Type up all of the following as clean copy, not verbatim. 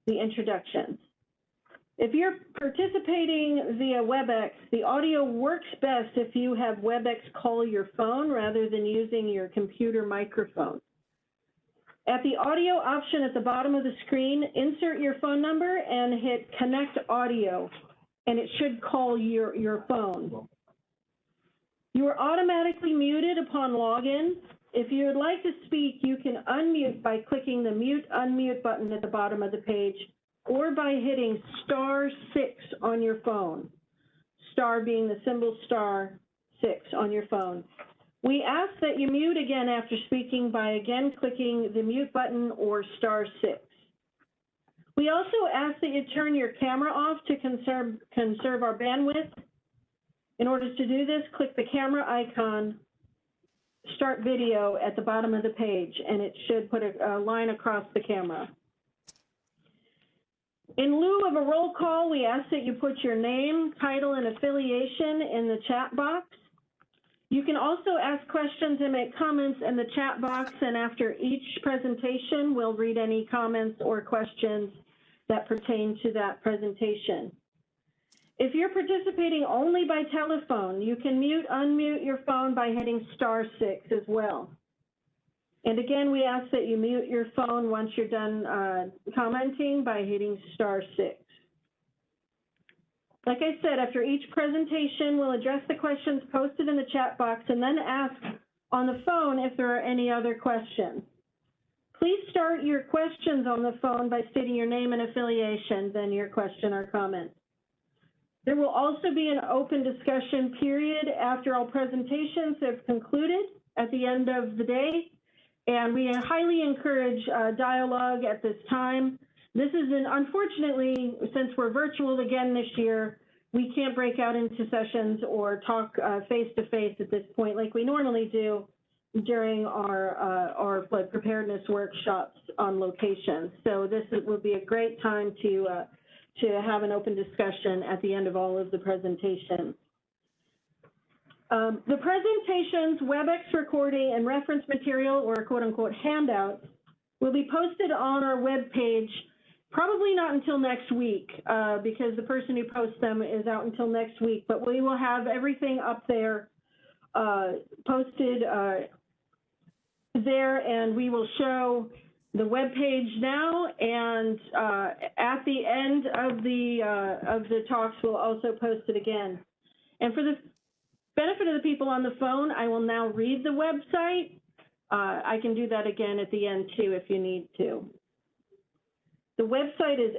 the introductions. If you're participating via WebEx, the audio works best if you have WebEx call your phone rather than using your computer microphone. At the audio option at the bottom of the screen, insert your phone number and hit Connect Audio, and it should call your phone. You are automatically muted upon login. If you would like to speak, you can unmute by clicking the Mute Unmute button at the bottom of the page, or by hitting *6 on your phone. Star being the symbol *6 on your phone. We ask that you mute again after speaking by again clicking the mute button or *6. We also ask that you turn your camera off to conserve our bandwidth. In order to do this, click the camera icon, Start Video at the bottom of the page, and it should put a line across the camera. In lieu of a roll call, we ask that you put your name, title, and affiliation in the chat box. You can also ask questions and make comments in the chat box, and after each presentation, we'll read any comments or questions that pertain to that presentation. If you're participating only by telephone, you can unmute your phone by hitting *6 as well. And again, we ask that you mute your phone once you're done commenting by hitting *6. Like I said, after each presentation, we'll address the questions posted in the chat box and then ask on the phone if there are any other questions. Please start your questions on the phone by stating your name and affiliation, then your question or comment. There will also be an open discussion period after all presentations have concluded at the end of the day, and we highly encourage dialogue at this time. This is unfortunately, since we're virtual again this year, we can't break out into sessions or talk face-to-face at this point like we normally do during our flood preparedness workshops on location. So this will be a great time to have an open discussion at the end of all of the presentations. The presentations, WebEx recording, and reference material, or quote-unquote handouts, will be posted on our webpage probably not until next week, because the person who posts them is out until next week, but we will have everything up there posted there, and we will show the web page now, and at the end of the talks, we'll also post it again. And for the benefit of the people on the phone, I will now read the website. I can do that again at the end too if you need to. The website is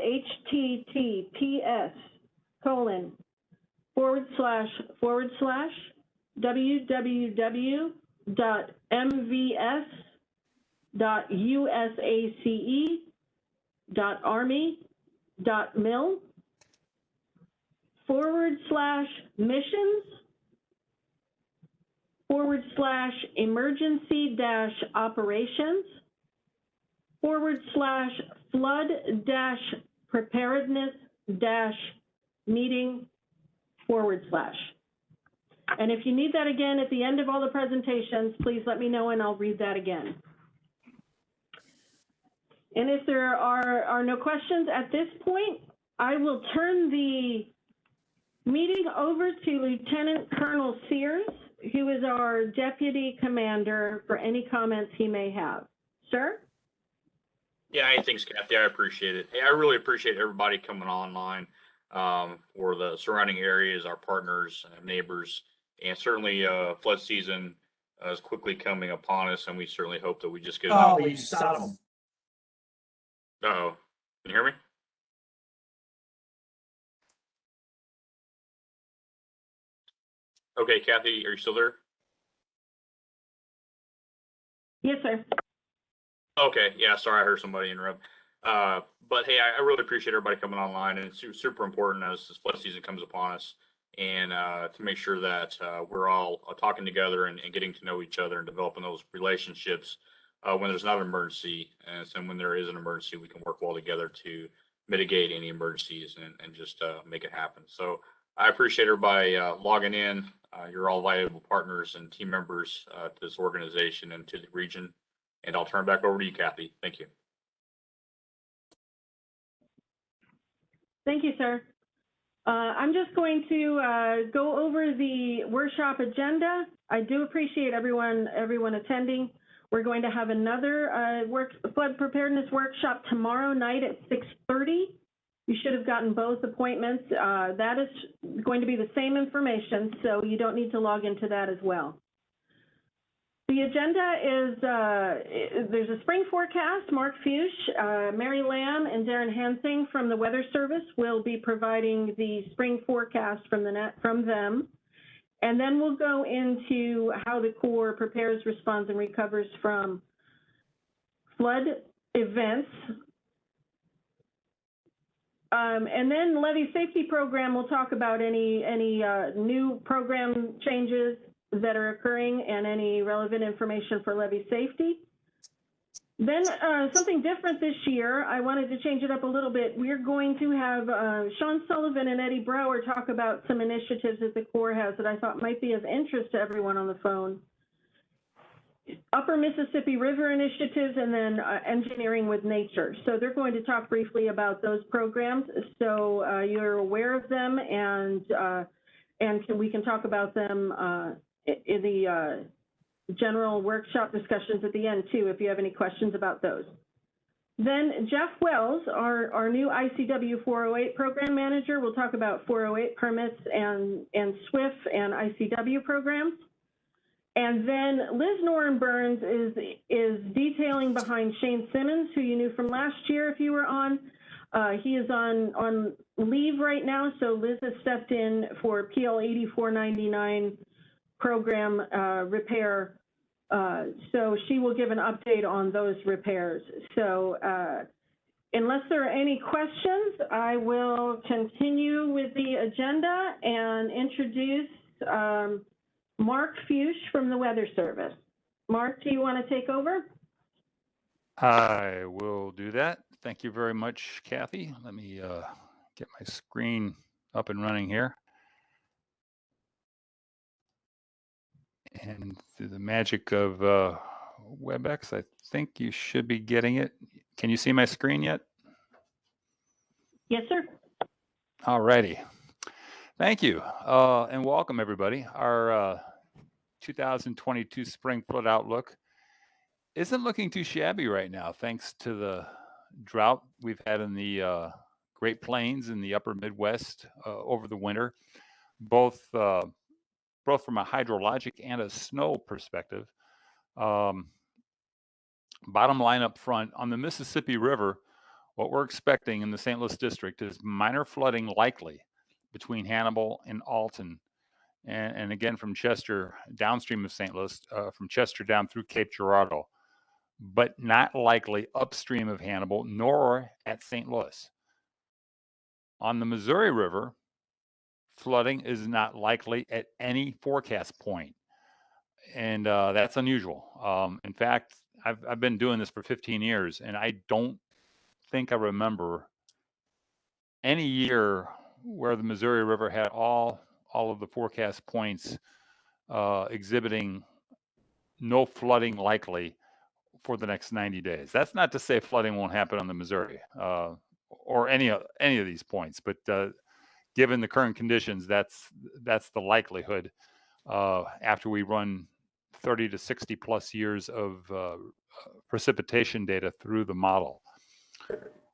https://www.mvs.usace.army.mil//flood-preparedness-meeting/. And if you need that again at the end of all the presentations, please let me know and I'll read that again. And if there are no questions at this point, I will turn the meeting over to Lieutenant Colonel Sears, who is our Deputy Commander, for any comments he may have. Sir? Yeah, hey, thanks, Kathy. I appreciate it. Hey, I really appreciate everybody coming online for the surrounding areas, our partners, neighbors, and certainly flood season is quickly coming upon us, and we certainly hope that we just get. Oh, you son of a. Uh-oh. Can you hear me? Okay, Kathy, are you still there? Yes, sir. Okay, yeah, sorry, I heard somebody interrupt. But hey, I really appreciate everybody coming online, and it's super important as this flood season comes upon us, and to make sure that we're all talking together and getting to know each other and developing those relationships when there's not an emergency, and when there is an emergency, we can work well together to mitigate any emergencies and just make it happen. So I appreciate everybody logging in. You're all valuable partners and team members to this organization and to the region. And I'll turn it back over to you, Kathy. Thank you. Thank you, sir. I'm just going to go over the workshop agenda. I do appreciate everyone attending. We're going to have another flood preparedness workshop tomorrow night at 6:30. You should have gotten both appointments. That is going to be the same information, so you don't need to log into that as well. The agenda is, there's a spring forecast. Mark Fusch, Mary Lamb, and Darren Hansing from the Weather Service will be providing the spring forecast from them. And then we'll go into how the Corps prepares, responds, and recovers from flood events. And then Levee Safety Program, we'll talk about any new program changes that are occurring and any relevant information for levee safety. Then something different this year, I wanted to change it up a little bit. We're going to have Sean Sullivan and Eddie Brower talk about some initiatives that the Corps has that I thought might be of interest to everyone on the phone. Upper Mississippi River initiatives, and then engineering with nature. So they're going to talk briefly about those programs, so you're aware of them, and we can talk about them in the general workshop discussions at the end too, if you have any questions about those. Then Jeff Wells, our new ICW 408 program manager, will talk about 408 permits and SWIFT and ICW programs. And then Liz Noren Burns is detailing behind Shane Simmons, who you knew from last year if you were on. He is on leave right now, so Liz has stepped in for PL 8499 program repair. So she will give an update on those repairs. So unless there are any questions, I will continue with the agenda and introduce Mark Fusch from the Weather Service. Mark, do you want to take over? I will do that. Thank you very much, Kathy. Let me get my screen up and running here. And through the magic of WebEx, I think you should be getting it. Can you see my screen yet? Yes, sir. All righty. Thank you, and welcome everybody. Our 2022 spring flood outlook isn't looking too shabby right now, thanks to the drought we've had in the Great Plains and the upper Midwest over the winter, both from a hydrologic and a snow perspective. Bottom line up front, on the Mississippi River, what we're expecting in the St. Louis district is minor flooding likely between Hannibal and Alton, and again from Chester downstream of St. Louis, from Chester down through Cape Girardeau, but not likely upstream of Hannibal nor at St. Louis. On the Missouri River, flooding is not likely at any forecast point, and that's unusual. In fact, I've been doing this for 15 years, and I don't think I remember any year where the Missouri River had all of the forecast points exhibiting no flooding likely for the next 90 days. That's not to say flooding won't happen on the Missouri or any of these points, but given the current conditions, that's the likelihood after we run 30 to 60 plus years of precipitation data through the model.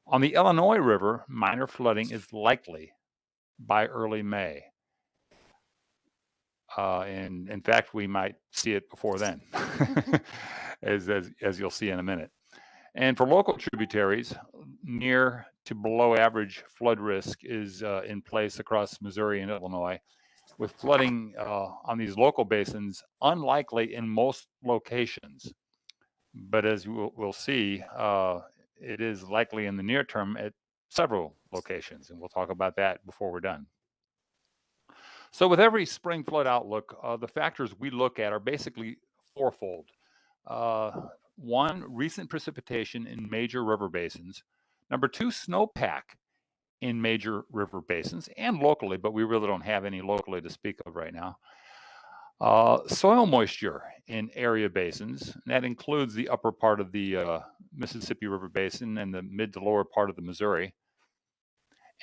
On the Illinois River, minor flooding is likely by early May. And in fact, we might see it before then, as you'll see in a minute. And for local tributaries, near to below average flood risk is in place across Missouri and Illinois, with flooding on these local basins unlikely in most locations. But as we'll see, it is likely in the near term at several locations, and we'll talk about that before we're done. So with every spring flood outlook, the factors we look at are basically fourfold. One, recent precipitation in major river basins. Number two, snowpack in major river basins and locally, but we really don't have any locally to speak of right now. Soil moisture in area basins, and that includes the upper part of the Mississippi River Basin and the mid to lower part of the Missouri.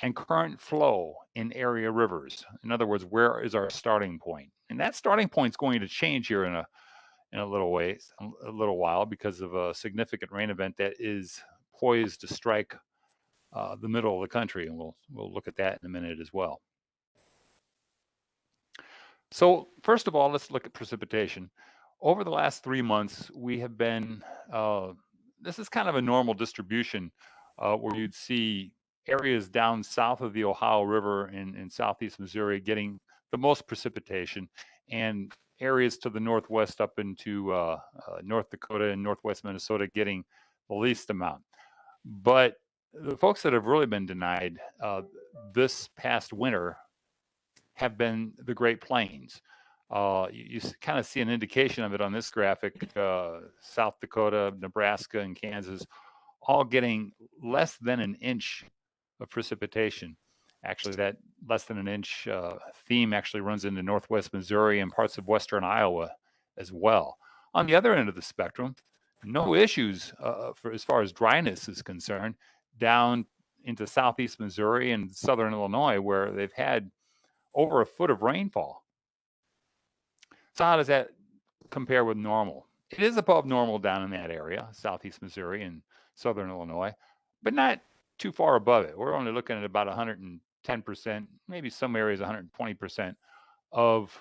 and current flow in area rivers. In other words, where is our starting point? And that starting point is going to change here in a little while, because of a significant rain event that is poised to strike the middle of the country, and we'll look at that in a minute as well. So first of all, let's look at precipitation. Over the last 3 months, we have been, this is kind of a normal distribution where you'd see areas down south of the Ohio River in southeast Missouri getting the most precipitation, and areas to the northwest up into North Dakota and northwest Minnesota getting the least amount. But the folks that have really been denied this past winter have been the Great Plains. You kind of see an indication of it on this graphic. South Dakota, Nebraska, and Kansas all getting less than an inch of precipitation. Actually, that less than an inch theme actually runs into northwest Missouri and parts of western Iowa as well. On the other end of the spectrum, no issues for as far as dryness is concerned down into southeast Missouri and southern Illinois, where they've had over a foot of rainfall. So how does that compare with normal? It is above normal down in that area, southeast Missouri and southern Illinois, but not too far above it. We're only looking at about 110%, maybe some areas 120% of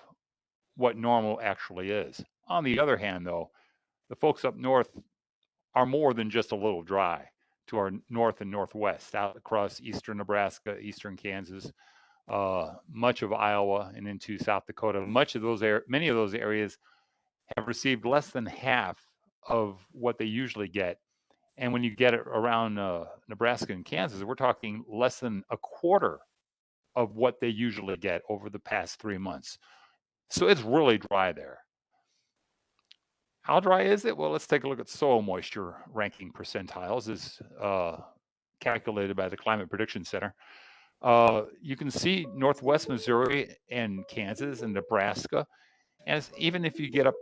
what normal actually is. On the other hand, though, the folks up north are more than just a little dry to our north and northwest, out across eastern Nebraska, eastern Kansas, much of Iowa, and into South Dakota. Many of those areas have received less than half of what they usually get. And when you get it around Nebraska and Kansas, we're talking less than a quarter of what they usually get over the past 3 months. So it's really dry there. How dry is it? Well, let's take a look at soil moisture ranking percentiles as calculated by the Climate Prediction Center. You can see northwest Missouri and Kansas and Nebraska. And even if you get up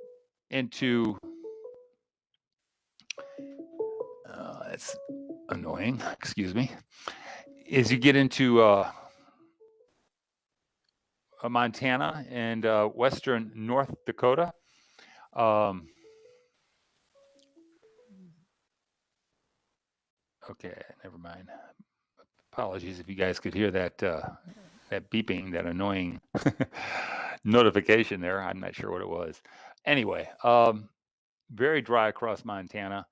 into, it's annoying, excuse me, as you get into Montana and western North Dakota, okay, never mind. Apologies if you guys could hear that that beeping, that annoying notification there. I'm not sure what it was. Anyway, very dry across Montana.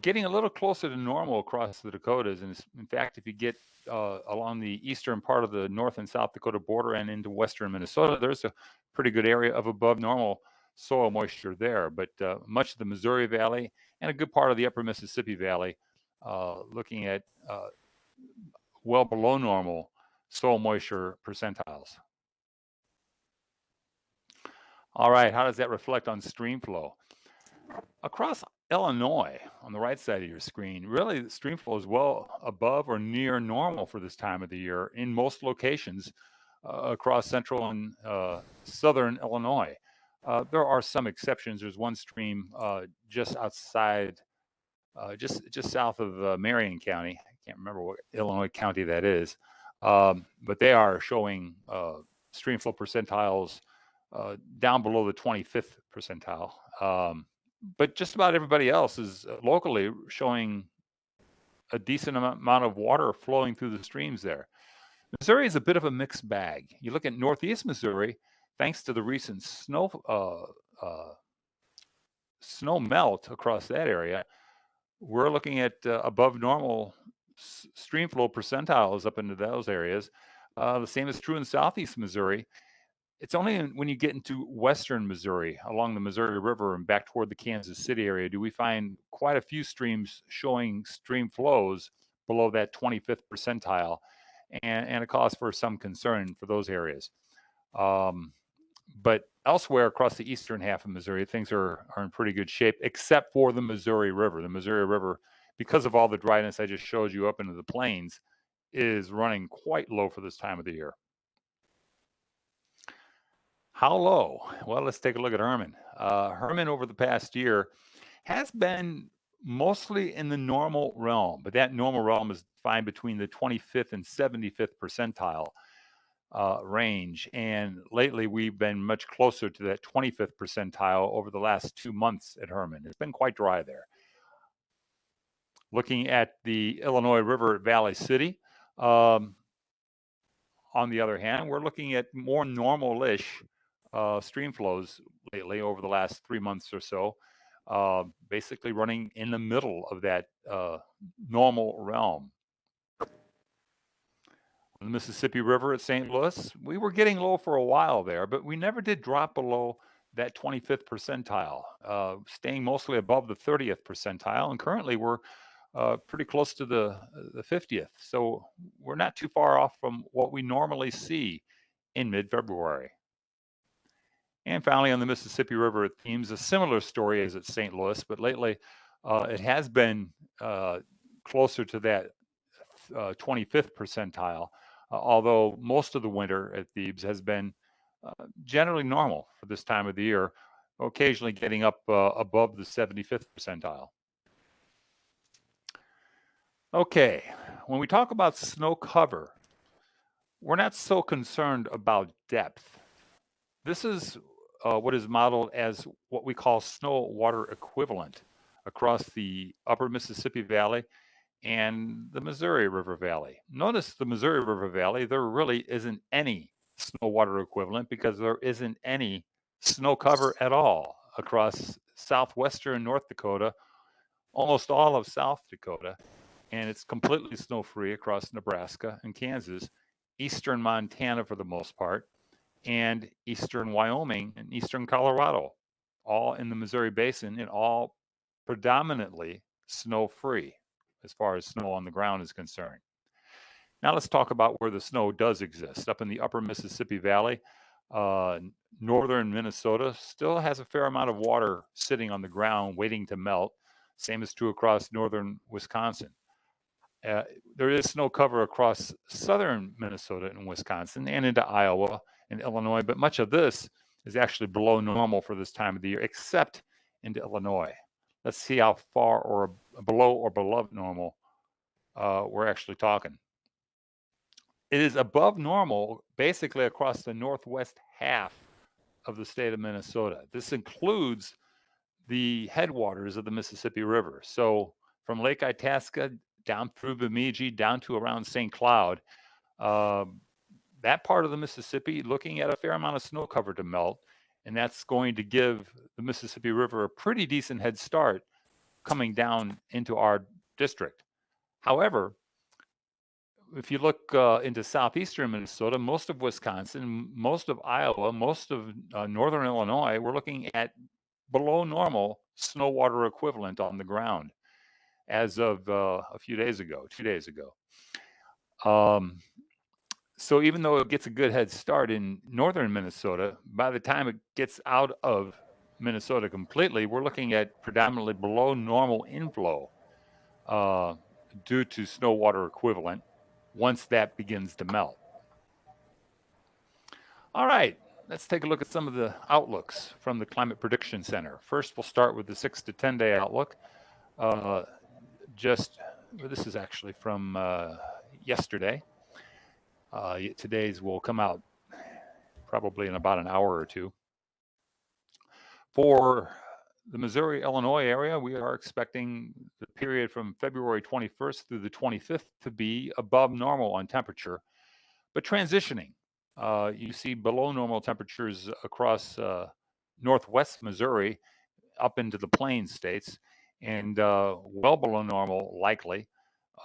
Getting a little closer to normal across the Dakotas. And in fact, if you get along the eastern part of the North and South Dakota border and into western Minnesota, there's a pretty good area of above normal soil moisture there. But much of the Missouri Valley and a good part of the upper Mississippi Valley, looking at well below normal soil moisture percentiles. All right, how does that reflect on stream flow? Across Illinois, on the right side of your screen, really the stream flow is well above or near normal for this time of the year in most locations across central and southern Illinois. There are some exceptions. There's one stream just outside, just south of Marion County. I can't remember what Illinois county that is, but they are showing stream flow percentiles down below the 25th percentile. But just about everybody else is locally showing a decent amount of water flowing through the streams there. Missouri is a bit of a mixed bag. You look at northeast Missouri, thanks to the recent snow melt across that area, we're looking at above normal stream flow percentiles up into those areas. The same is true in southeast Missouri. It's only when you get into western Missouri, along the Missouri River and back toward the Kansas City area, do we find quite a few streams showing stream flows below that 25th percentile, and a cause for some concern for those areas. But elsewhere across the eastern half of Missouri, things are in pretty good shape, except for the Missouri River. The Missouri River, because of all the dryness I just showed you up into the plains, is running quite low for this time of the year. How low? Well, let's take a look at Herman. Herman over the past year has been mostly in the normal realm, but that normal realm is defined between the 25th and 75th percentile range. And lately, we've been much closer to that 25th percentile over the last 2 months at Herman. It's been quite dry there. Looking at the Illinois River at Valley City, on the other hand, we're looking at more normal-ish stream flows lately over the last 3 months or so, basically running in the middle of that normal realm. On the Mississippi River at St. Louis, we were getting low for a while there, but we never did drop below that 25th percentile, staying mostly above the 30th percentile, and currently we're pretty close to the 50th. So we're not too far off from what we normally see in mid-February. And finally, on the Mississippi River at Thames, a similar story as at St. Louis, but lately it has been closer to that 25th percentile, although most of the winter at Thebes has been generally normal for this time of the year, occasionally getting up above the 75th percentile. Okay, when we talk about snow cover, we're not so concerned about depth. This is what is modeled as what we call snow water equivalent across the upper Mississippi Valley and the Missouri River Valley. Notice the Missouri River Valley, there really isn't any snow water equivalent because there isn't any snow cover at all across southwestern North Dakota, almost all of South Dakota, and it's completely snow-free across Nebraska and Kansas, eastern Montana for the most part, and eastern Wyoming and eastern Colorado, all in the Missouri Basin and all predominantly snow-free as far as snow on the ground is concerned. Now let's talk about where the snow does exist. Up in the upper Mississippi Valley, northern Minnesota still has a fair amount of water sitting on the ground waiting to melt. Same is true across northern Wisconsin. There is snow cover across southern Minnesota and Wisconsin and into Iowa and Illinois, but much of this is actually below normal for this time of the year, except into Illinois. Let's see how far or below or below normal we're actually talking. It is above normal basically across the northwest half of the state of Minnesota. This includes the headwaters of the Mississippi River. So from Lake Itasca down through Bemidji, down to around St. Cloud, that part of the Mississippi looking at a fair amount of snow cover to melt, and that's going to give the Mississippi River a pretty decent head start coming down into our district. However, if you look into southeastern Minnesota, most of Wisconsin, most of Iowa, most of northern Illinois, we're looking at below normal snow water equivalent on the ground as of a few days ago, 2 days ago. So even though it gets a good head start in northern Minnesota, by the time it gets out of Minnesota completely, we're looking at predominantly below normal inflow due to snow water equivalent once that begins to melt. All right, let's take a look at some of the outlooks from the Climate Prediction Center. First, we'll start with the 6 to 10 day outlook. This is actually from yesterday. Today's will come out probably in about an hour or two. For the Missouri, Illinois area, we are expecting the period from February 21st through the 25th to be above normal on temperature, but transitioning. You see below normal temperatures across northwest Missouri up into the plains states, and well below normal likely,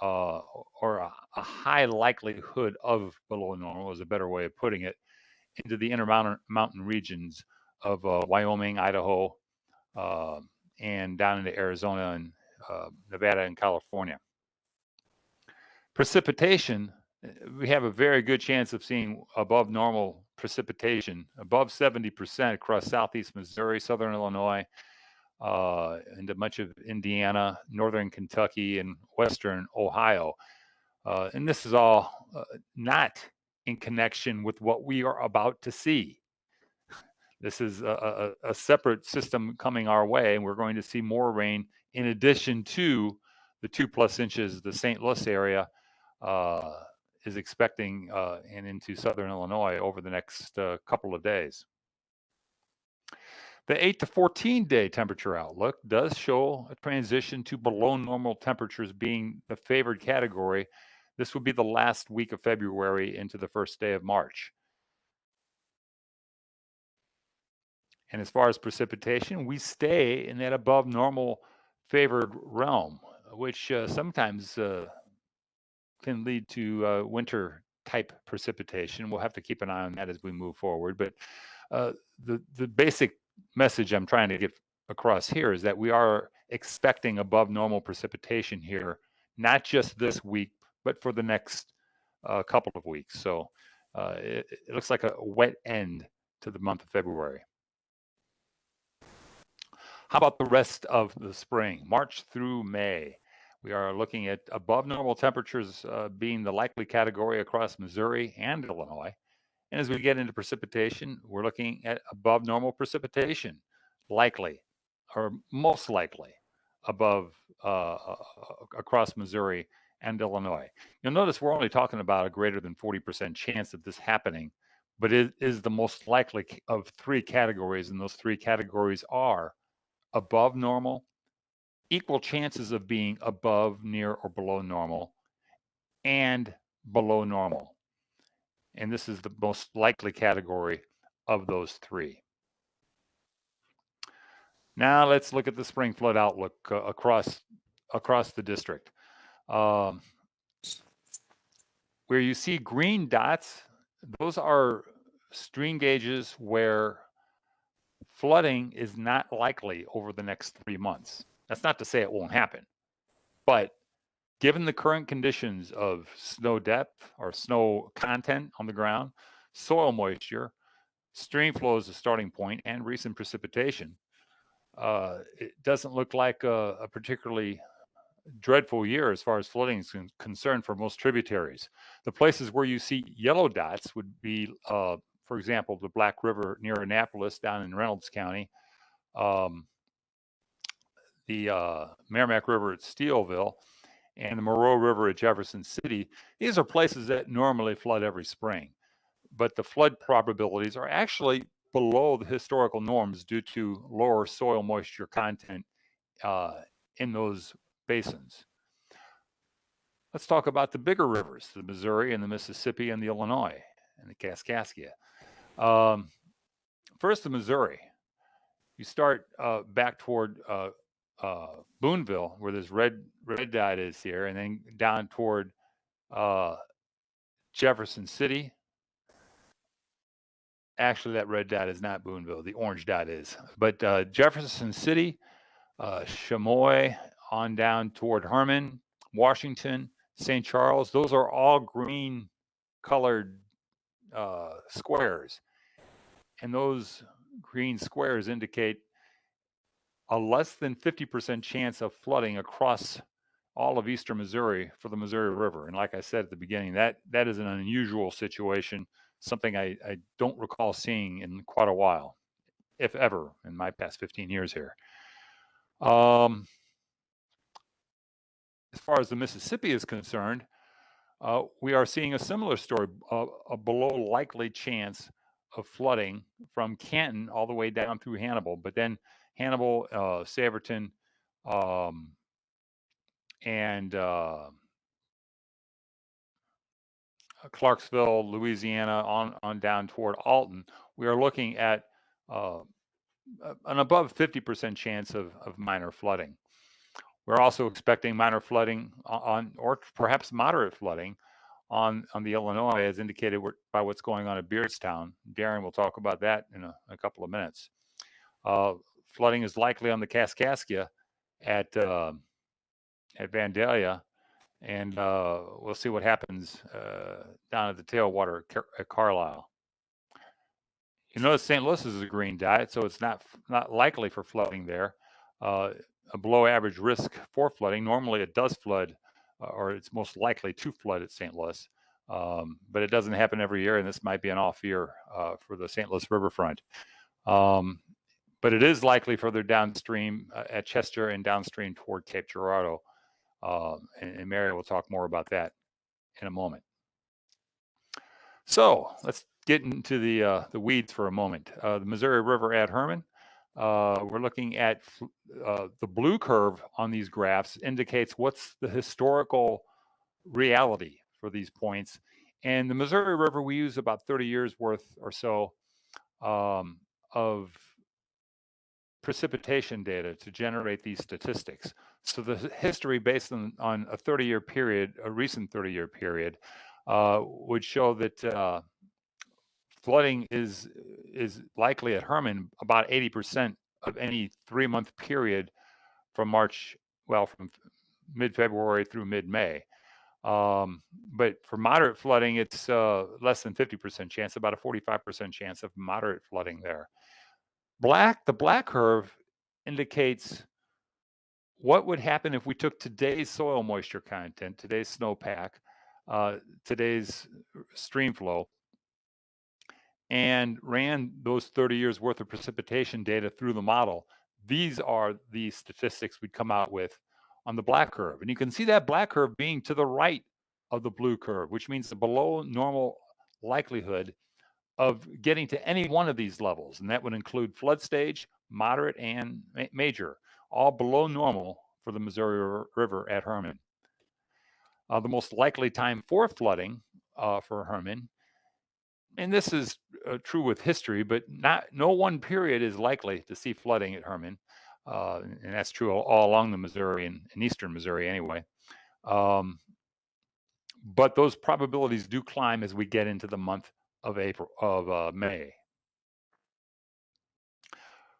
or a high likelihood of below normal is a better way of putting it, into the intermountain regions of Wyoming, Idaho, and down into Arizona and Nevada and California. Precipitation, we have a very good chance of seeing above normal precipitation, above 70% across southeast Missouri, southern Illinois, into much of Indiana, northern Kentucky, and western Ohio. And this is all not in connection with what we are about to see. This is a separate system coming our way, and we're going to see more rain in addition to the 2+ inches the St. Louis area is expecting and into southern Illinois over the next couple of days. The 8 to 14 day temperature outlook does show a transition to below normal temperatures being the favored category. This would be the last week of February into the first day of March. And as far as precipitation, we stay in that above normal favored realm, which sometimes can lead to winter type precipitation. We'll have to keep an eye on that as we move forward. But the basic message I'm trying to get across here is that we are expecting above normal precipitation here, not just this week, but for the next couple of weeks. So it looks like a wet end to the month of February. How about the rest of the spring, March through May? We are looking at above normal temperatures being the likely category across Missouri and Illinois. And as we get into precipitation, we're looking at above normal precipitation, likely or most likely above across Missouri and Illinois. You'll notice we're only talking about a greater than 40% chance of this happening, but it is the most likely of 3 categories, and those 3 categories are above normal, equal chances of being above, near, or below normal, and below normal. And this is the most likely category of those 3. Now let's look at the spring flood outlook across the district. Where you see green dots, those are stream gauges where flooding is not likely over the next 3 months. That's not to say it won't happen, but given the current conditions of snow depth or snow content on the ground, soil moisture, stream flow as a starting point, and recent precipitation, it doesn't look like a particularly dreadful year as far as flooding is concerned for most tributaries. The places where you see yellow dots would be, for example, the Black River near Annapolis down in Reynolds County, the Merrimack River at Steelville, and the Moreau River at Jefferson City. These are places that normally flood every spring, but the flood probabilities are actually below the historical norms due to lower soil moisture content in those basins. Let's talk about the bigger rivers, the Missouri and the Mississippi and the Illinois and the Kaskaskia. First, the Missouri. You start back toward Boonville, where this red dot is here, and then down toward Jefferson City. Actually, that red dot is not Boonville. The orange dot is. But Jefferson City, Chamois, on down toward Herman, Washington, St. Charles, those are all green colored squares. And those green squares indicate a less than 50% chance of flooding across all of eastern Missouri for the Missouri River. And like I said at the beginning, that is an unusual situation, something I don't recall seeing in quite a while, if ever, in my past 15 years here. As far as the Mississippi is concerned, we are seeing a similar story, a below likely chance of flooding from Canton all the way down through Hannibal, but then Hannibal, Saverton, and Clarksville, Louisiana, on down toward Alton, we are looking at an above 50% chance of minor flooding. We're also expecting minor flooding or perhaps moderate flooding on the Illinois, as indicated by what's going on at Beardstown. Darren will talk about that in a couple of minutes. Flooding is likely on the Kaskaskia at Vandalia, and we'll see what happens down at the tailwater at Carlisle. You notice St. Louis is a green dot, so it's not likely for flooding there. A below average risk for flooding. Normally it does flood, or it's most likely to flood at St. Louis, but it doesn't happen every year, and this might be an off year for the St. Louis riverfront. but it is likely further downstream at Chester and downstream toward Cape Girardeau. And Mary will talk more about that in a moment. So let's get into the weeds for a moment. The Missouri River at Herman. We're looking at the blue curve on these graphs indicates what's the historical reality for these points. And the Missouri River, we use about 30 years worth or so of precipitation data to generate these statistics. So the history based on a 30-year period, a recent 30-year period, would show that flooding is likely at Herman about 80% of any 3-month period from from mid-February through mid-May. But for moderate flooding, it's less than 50% chance, about a 45% chance of moderate flooding there. The black curve indicates what would happen if we took today's soil moisture content, today's snowpack, today's stream flow, and ran those 30 years worth of precipitation data through the model. These are the statistics we'd come out with on the black curve. And you can see that black curve being to the right of the blue curve, which means the below normal likelihood of getting to any one of these levels. And that would include flood stage, moderate, and major, all below normal for the Missouri River at Herman. The most likely time for flooding for Herman, and this is true with history, but no one period is likely to see flooding at Herman. And that's true all along the Missouri and eastern Missouri anyway. But those probabilities do climb as we get into the month of May.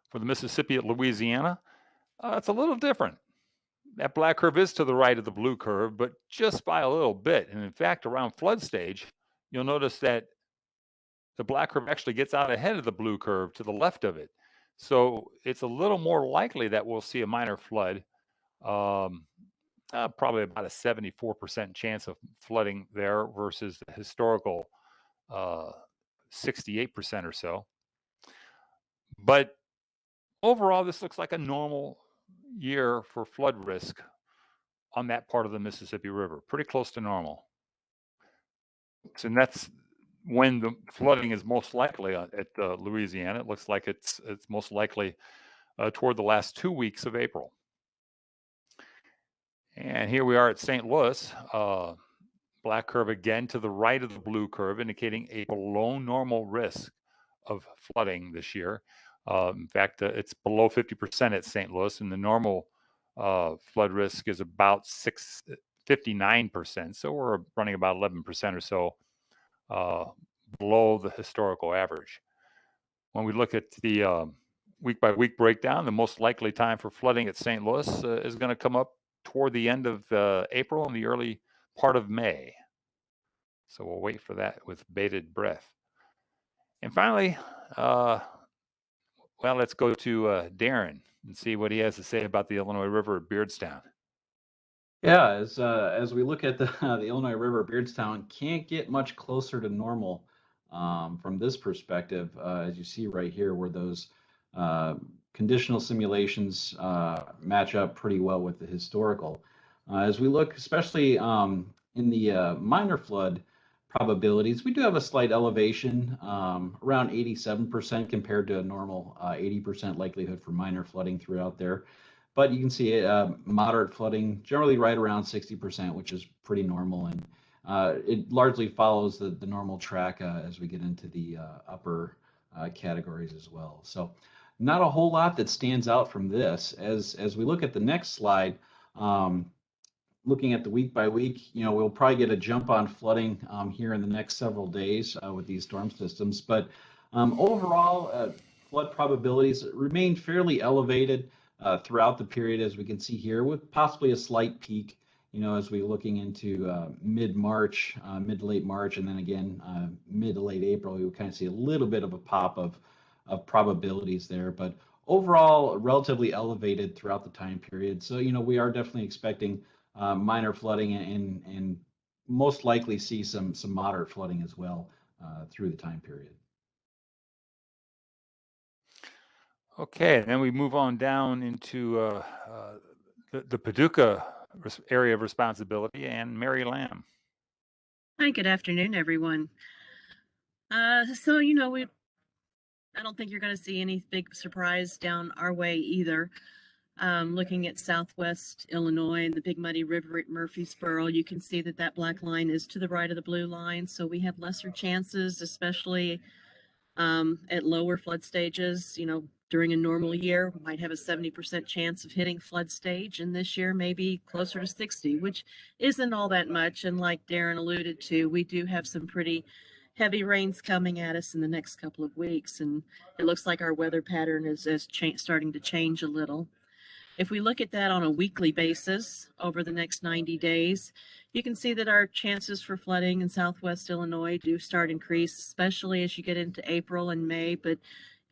For the Mississippi at Louisiana, it's a little different. That black curve is to the right of the blue curve, but just by a little bit. And in fact, around flood stage, you'll notice that the black curve actually gets out ahead of the blue curve to the left of it. So it's a little more likely that we'll see a minor flood, probably about a 74% chance of flooding there versus the historical 68% or so. But overall, this looks like a normal year for flood risk on that part of the Mississippi River, pretty close to normal. And that's when the flooding is most likely at Louisiana. It looks like it's most likely toward the last 2 weeks of April. And here we are at St. Louis, black curve again to the right of the blue curve, indicating a below normal risk of flooding this year. In fact, it's below 50% at St. Louis, and the normal flood risk is about 59%. So we're running about 11% or so below the historical average. When we look at the week-by-week breakdown, the most likely time for flooding at St. Louis is going to come up toward the end of April and the early part of May. So we'll wait for that with bated breath. And finally, well, let's go to Darren and see what he has to say about the Illinois River at Beardstown. Yeah, as we look at the Illinois River, Beardstown can't get much closer to normal from this perspective, as you see right here, where those conditional simulations match up pretty well with the historical. As we look, especially in the minor flood probabilities, we do have a slight elevation, around 87% compared to a normal 80% likelihood for minor flooding throughout there. But you can see moderate flooding generally right around 60%, which is pretty normal. And it largely follows the normal track as we get into the upper categories as well. So not a whole lot that stands out from this. As we look at the next slide, looking at the week by week, we'll probably get a jump on flooding here in the next several days with these storm systems. But overall, flood probabilities remain fairly elevated throughout the period, as we can see here, with possibly a slight peak, as we're looking into mid-March, mid to late March, and then again, mid to late April, you'll kind of see a little bit of a pop of probabilities there. But overall, relatively elevated throughout the time period. So, we are definitely expecting minor flooding and most likely see some moderate flooding as well through the time period. Okay, and then we move on down into the Paducah area of responsibility, and Mary Lamb. Hi, good afternoon, everyone. So, I don't think you're going to see any big surprise down our way either. Looking at Southwest Illinois and the Big Muddy River at Murfreesboro, you can see that that black line is to the right of the blue line. So we have lesser chances, especially at lower flood stages. During a normal year, we might have a 70% chance of hitting flood stage, and this year maybe closer to 60, which isn't all that much. And like Darren alluded to, we do have some pretty heavy rains coming at us in the next couple of weeks, and it looks like our weather pattern is starting to change a little. If we look at that on a weekly basis over the next 90 days, you can see that our chances for flooding in Southwest Illinois do start increase, especially as you get into April and May, but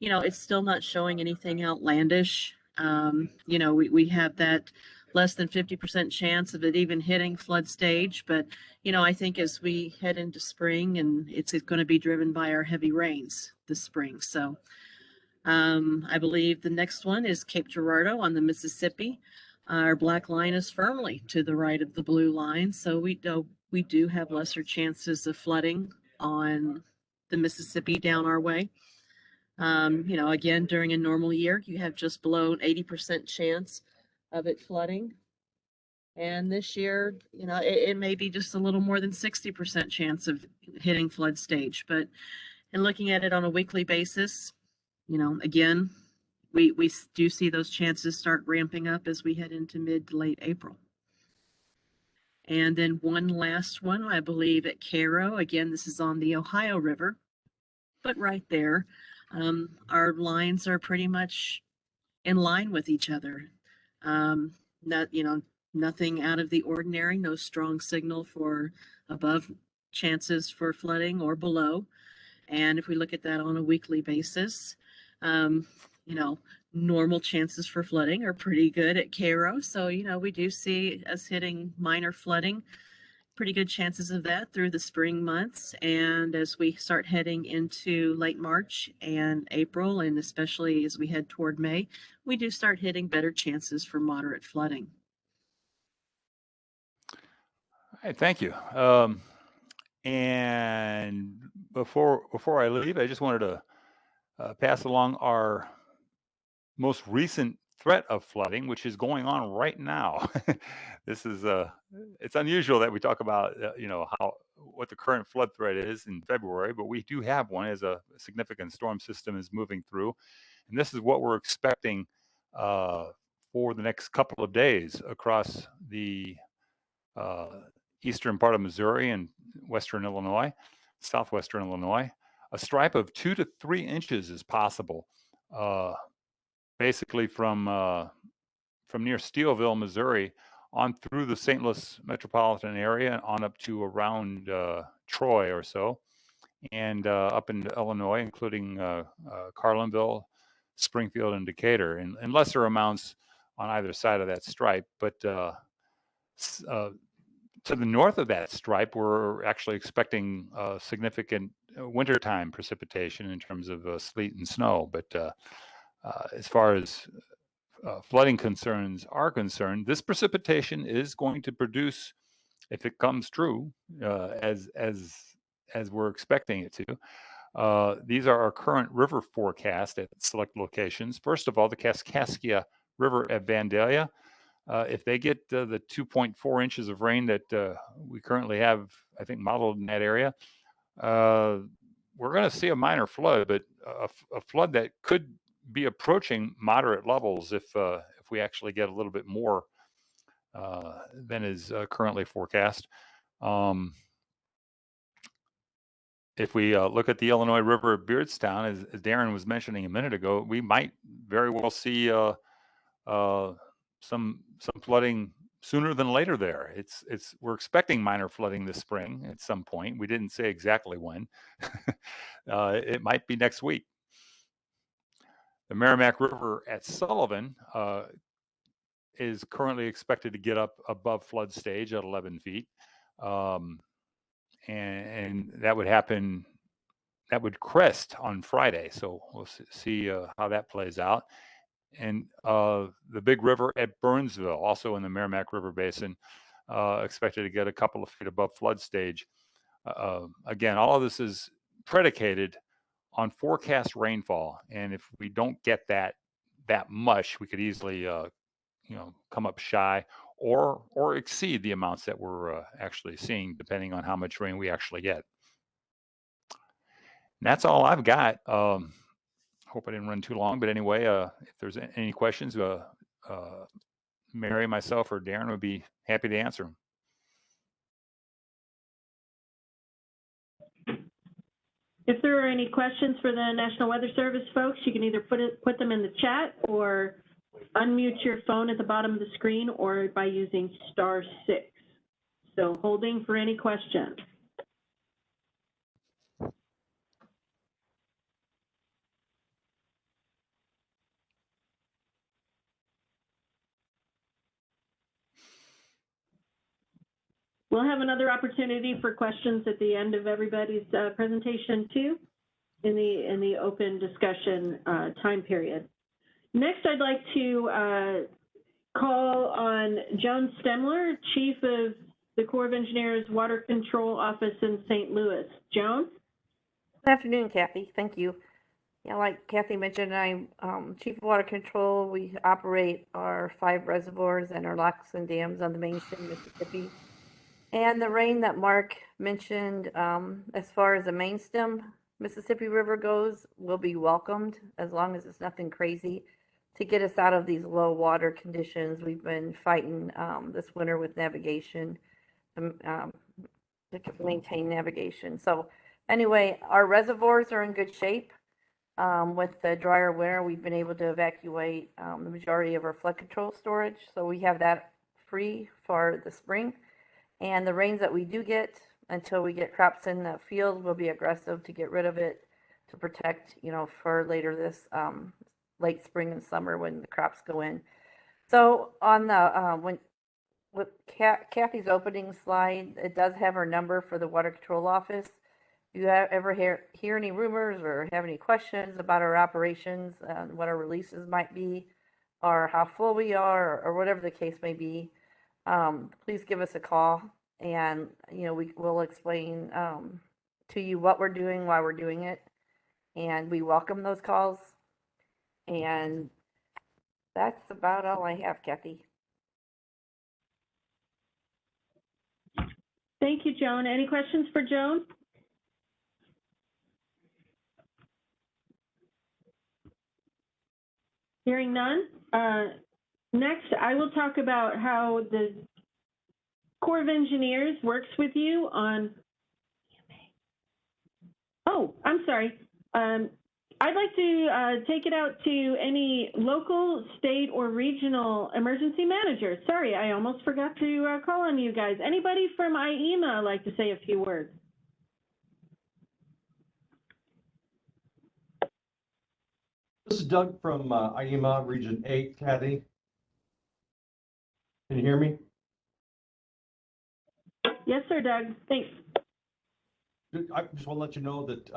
it's still not showing anything outlandish. We have that less than 50% chance of it even hitting flood stage, but I think as we head into spring, and it's going to be driven by our heavy rains this spring. So I believe the next one is Cape Girardeau on the Mississippi. Our black line is firmly to the right of the blue line, so we do have lesser chances of flooding on the Mississippi down our way. Again, during a normal year, you have just below an 80% chance of it flooding. And this year, it may be just a little more than 60% chance of hitting flood stage. But in looking at it on a weekly basis, again, we do see those chances start ramping up as we head into mid to late April. And then one last one, I believe at Cairo. Again, this is on the Ohio River, but right there, our lines are pretty much in line with each other. Nothing out of the ordinary, no strong signal for above chances for flooding or below. And if we look at that on a weekly basis, normal chances for flooding are pretty good at Cairo. So, we do see us hitting minor flooding, pretty good chances of that through the spring months. And as we start heading into late March and April, and especially as we head toward May, we do start hitting better chances for moderate flooding. All right, thank you. And before I leave, I just wanted to pass along our most recent threat of flooding, which is going on right now. This is it's unusual that we talk about what the current flood threat is in February, but we do have one as a significant storm system is moving through, and this is what we're expecting for the next couple of days across the eastern part of Missouri and western Illinois, southwestern Illinois. A stripe of 2 to 3 inches is possible. Basically from near Steelville, Missouri, on through the St. Louis metropolitan area and on up to around Troy or so, and up into Illinois, including Carlinville, Springfield, and Decatur, and lesser amounts on either side of that stripe. But to the north of that stripe, we're actually expecting significant wintertime precipitation in terms of sleet and snow. But as far as flooding concerns are concerned, this precipitation is going to produce, if it comes true, as we're expecting it to. These are our current river forecast at select locations. First of all, the Kaskaskia River at Vandalia. If they get the 2.4 inches of rain that we currently have, I think, modeled in that area, we're going to see a minor flood, but a flood that could be approaching moderate levels if we actually get a little bit more than is currently forecast. If we look at the Illinois River at Beardstown, as Darren was mentioning a minute ago, we might very well see some flooding sooner than later there. We're expecting minor flooding this spring at some point. We didn't say exactly when. It might be next week. The Merrimack River at Sullivan is currently expected to get up above flood stage at 11 feet. And that would happen crest on Friday. So we'll see how that plays out. And the big river at Burnsville, also in the Merrimack River Basin, expected to get a couple of feet above flood stage. Again, all of this is predicated on forecast rainfall, and if we don't get that much, we could easily come up shy or exceed the amounts that we're actually seeing, depending on how much rain we actually get. And that's all I've got. Hope I didn't run too long, but anyway, if there's any questions, Mary, myself, or Darren would be happy to answer them. If there are any questions for the National Weather Service folks, you can either put them in the chat or unmute your phone at the bottom of the screen, or by using *6. So holding for any questions. We'll have another opportunity for questions at the end of everybody's presentation too, in the open discussion time period. Next, I'd like to call on Joan Stemler, Chief of the Corps of Engineers Water Control Office in St. Louis. Joan? Good afternoon, Kathy. Thank you. Yeah, like Kathy mentioned, I'm Chief of Water Control. We operate our 5 reservoirs and our locks and dams on the main stem, Mississippi. And the rain that Mark mentioned, as far as the main stem Mississippi River goes, will be welcomed as long as it's nothing crazy to get us out of these low water conditions. We've been fighting this winter with navigation, to maintain navigation. So anyway, our reservoirs are in good shape. With the drier winter, we've been able to evacuate the majority of our flood control storage. So we have that free for the spring. And the rains that we do get, until we get crops in the field, we'll be aggressive to get rid of it to protect, for later this late spring and summer when the crops go in. So on the with Kathy's opening slide, it does have our number for the Water Control Office. If you ever hear any rumors or have any questions about our operations and what our releases might be, or how full we are, or whatever the case may be, please give us a call, and we will explain to you what we're doing, why we're doing it, and we welcome those calls. And that's about all I have, Kathy. Thank you, Joan. Any questions for Joan? Hearing none. Next, I will talk about how the Corps of Engineers works with you on. Oh, I'm sorry. I'd like to take it out to any local, state, or regional emergency managers. Sorry, I almost forgot to call on you guys. Anybody from IEMA like to say a few words? This is Doug from IEMA Region 8, Kathy. Can you hear me? Yes, sir, Doug. Thanks. I just want to let you know that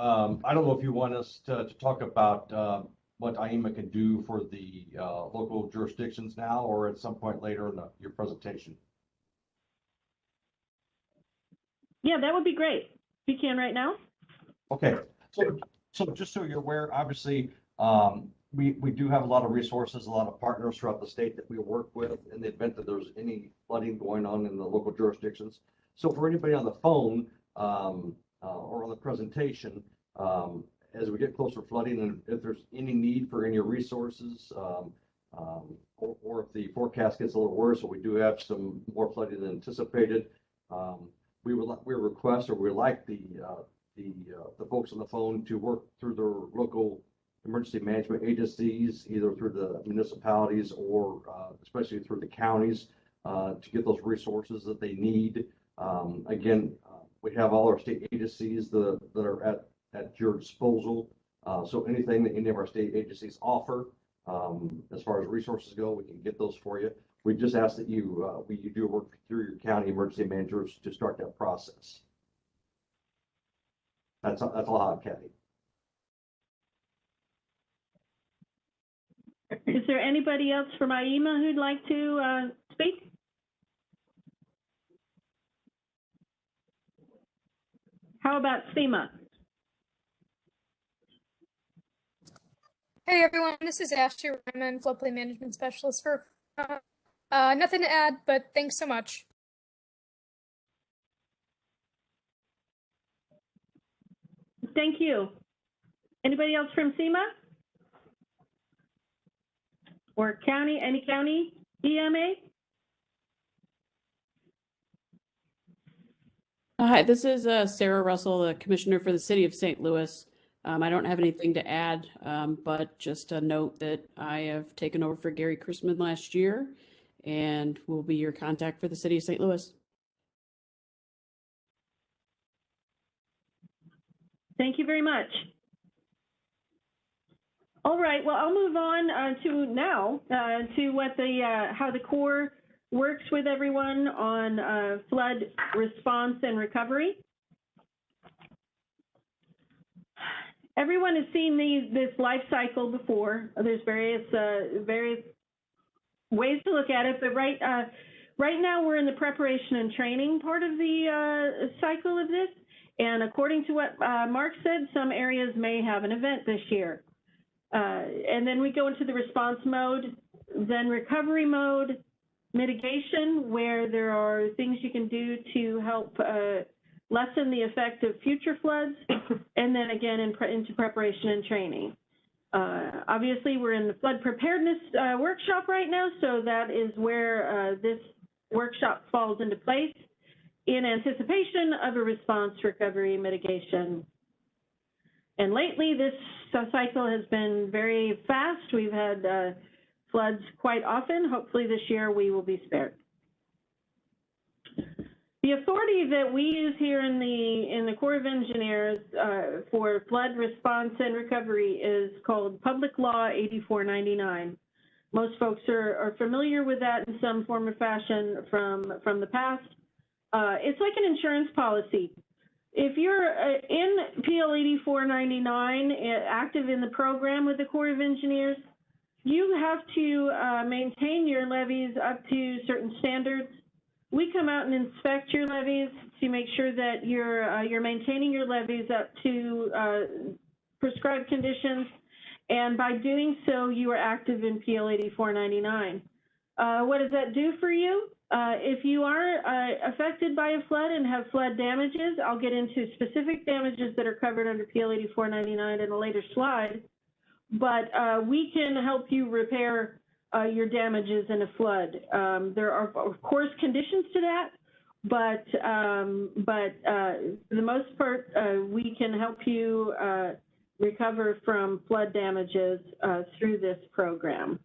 I don't know if you want us to talk about what IEMA can do for the local jurisdictions now, or at some point later in your presentation. Yeah, that would be great. If you can right now. Okay. So just so you're aware, obviously, we do have a lot of resources, a lot of partners throughout the state that we work with in the event that there's any flooding going on in the local jurisdictions. So for anybody on the phone or on the presentation, as we get closer to flooding, and if there's any need for any resources, or if the forecast gets a little worse, or we do have some more flooding than anticipated, we request, or we like the folks on the phone to work through their local emergency management agencies, either through the municipalities or especially through the counties, to get those resources that they need. Again, we have all our state agencies that are at your disposal. So anything that any of our state agencies offer, as far as resources go, we can get those for you. We just ask that you do work through your county emergency managers to start that process. That's all I have, Kathy. Is there anybody else from IEMA who'd like to speak? How about SEMA? Hey everyone, this is Ashley Ryman, floodplain management specialist for nothing to add, but thanks so much. Thank you. Anybody else from SEMA? Or county, any county EMA? Hi, this is Sarah Russell, the Commissioner for the City of St. Louis. I don't have anything to add, but just a note that I have taken over for Gary Chrisman last year and will be your contact for the City of St. Louis. Thank you very much. All right, well, I'll move on to now to what how the Corps works with everyone on flood response and recovery. Everyone has seen this life cycle before. There's various ways to look at it, but right now we're in the preparation and training part of the cycle of this. And according to what Mark said, some areas may have an event this year. And then we go into the response mode, then recovery mode, mitigation, where there are things you can do to help lessen the effect of future floods, and then again into preparation and training. Obviously, we're in the flood preparedness workshop right now, so that is where this workshop falls into place in anticipation of a response, recovery, mitigation. And lately, this cycle has been very fast. We've had floods quite often. Hopefully this year we will be spared. The authority that we use here in the Corps of Engineers for flood response and recovery is called Public Law 8499. Most folks are familiar with that in some form or fashion from the past. It's like an insurance policy. If you're in PL 8499, active in the program with the Corps of Engineers, you have to maintain your levees up to certain standards. We come out and inspect your levees to make sure that you're maintaining your levees up to prescribed conditions, and by doing so, you are active in PL 8499. What does that do for you? If you are affected by a flood and have flood damages, I'll get into specific damages that are covered under PL 8499 in a later slide, but we can help you repair your damages in a flood. There are, of course, conditions to that, but for the most part, we can help you recover from flood damages through this program.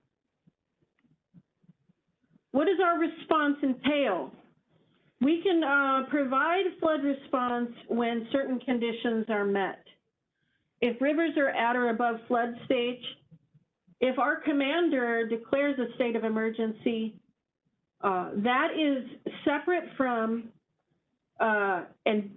What does our response entail? We can provide flood response when certain conditions are met. If rivers are at or above flood stage, if our commander declares a state of emergency, that is separate from and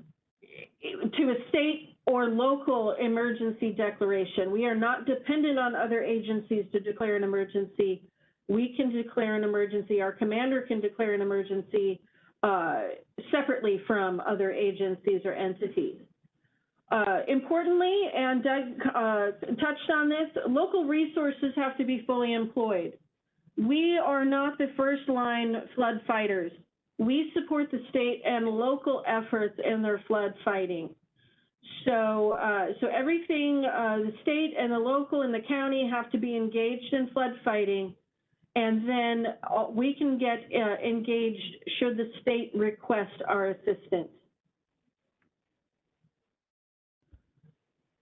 to a state or local emergency declaration. We are not dependent on other agencies to declare an emergency. We can declare an emergency. Our commander can declare an emergency separately from other agencies or entities. Importantly, and Doug touched on this, local resources have to be fully employed. We are not the first line flood fighters. We support the state and local efforts in their flood fighting. So everything, the state and the local and the county have to be engaged in flood fighting, and then we can get engaged should the state request our assistance.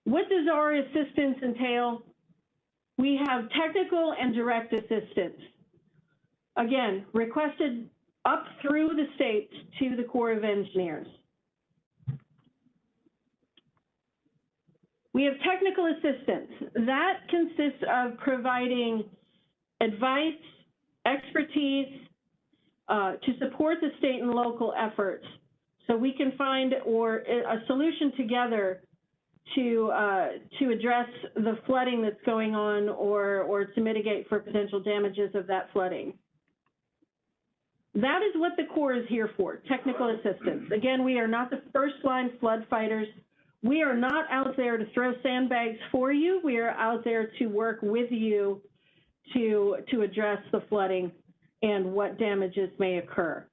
What does our assistance entail? We have technical and direct assistance. Again, requested up through the state to the Corps of Engineers. We have technical assistance. That consists of providing advice, expertise to support the state and local efforts so we can find a solution together to address the flooding that's going on or to mitigate for potential damages of that flooding. That is what the Corps is here for, technical assistance. Again, we are not the first line flood fighters. We are not out there to throw sandbags for you. We are out there to work with you to address the flooding and what damages may occur.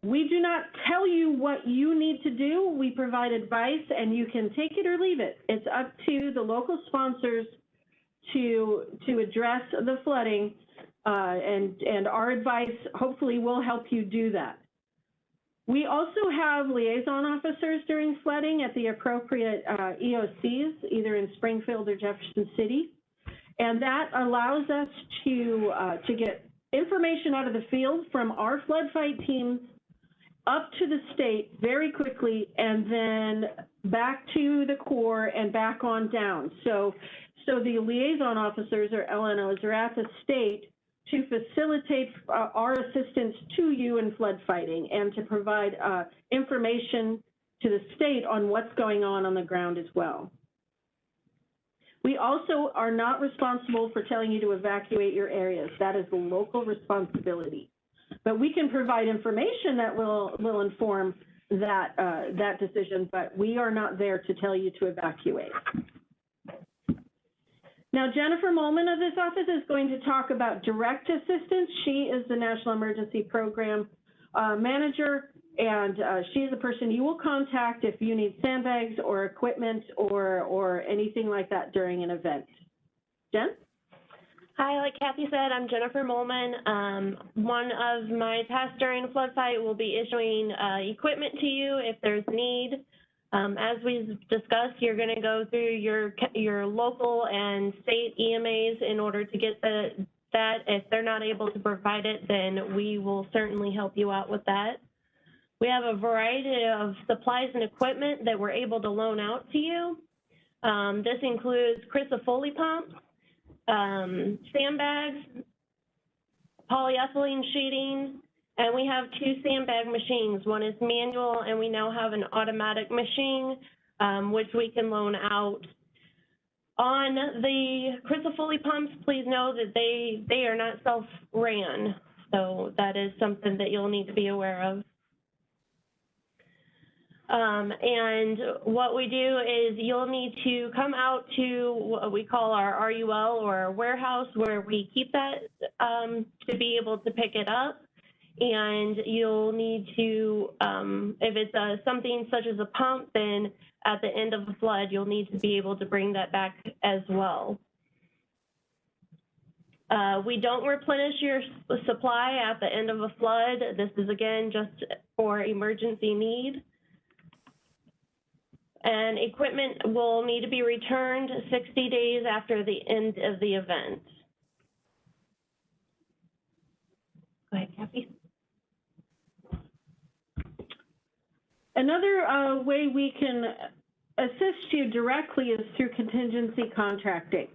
We do not tell you what you need to do. We provide advice, and you can take it or leave it. It's up to the local sponsors to address the flooding, and our advice hopefully will help you do that. We also have liaison officers during flooding at the appropriate EOCs, either in Springfield or Jefferson City, and that allows us to get information out of the field from our flood fight teams up to the state very quickly, and then back to the Corps and back on down. So the liaison officers, or LNOs, are at the state to facilitate our assistance to you in flood fighting and to provide information to the state on what's going on the ground as well. We also are not responsible for telling you to evacuate your areas. That is the local responsibility. But we can provide information that will inform that, that decision, but we are not there to tell you to evacuate. Now, Jennifer Molman of this office is going to talk about direct assistance. She is the National Emergency Program Manager, and she is the person you will contact if you need sandbags or equipment or anything like that during an event. Jen? Hi, like Kathy said, I'm Jennifer Molman. One of my tasks during a flood fight will be issuing equipment to you if there's need. As we've discussed, you're going to go through your local and state EMAs in order to get that. If they're not able to provide it, then we will certainly help you out with that. We have a variety of supplies and equipment that we're able to loan out to you. This includes chrysopholy pumps, sandbags, polyethylene sheeting, and we have 2 sandbag machines. One is manual, and we now have an automatic machine, which we can loan out. On the chrysopholy pumps, please know that they are not self-ran, so that is something that you'll need to be aware of. And what we do is you'll need to come out to what we call our RUL, or our warehouse, where we keep that to be able to pick it up. And you'll need to, if it's something such as a pump, then at the end of the flood, you'll need to be able to bring that back as well. We don't replenish your supply at the end of a flood. This is, again, just for emergency need. And equipment will need to be returned 60 days after the end of the event. Go ahead, Kathy. Another way we can assist you directly is through contingency contracting.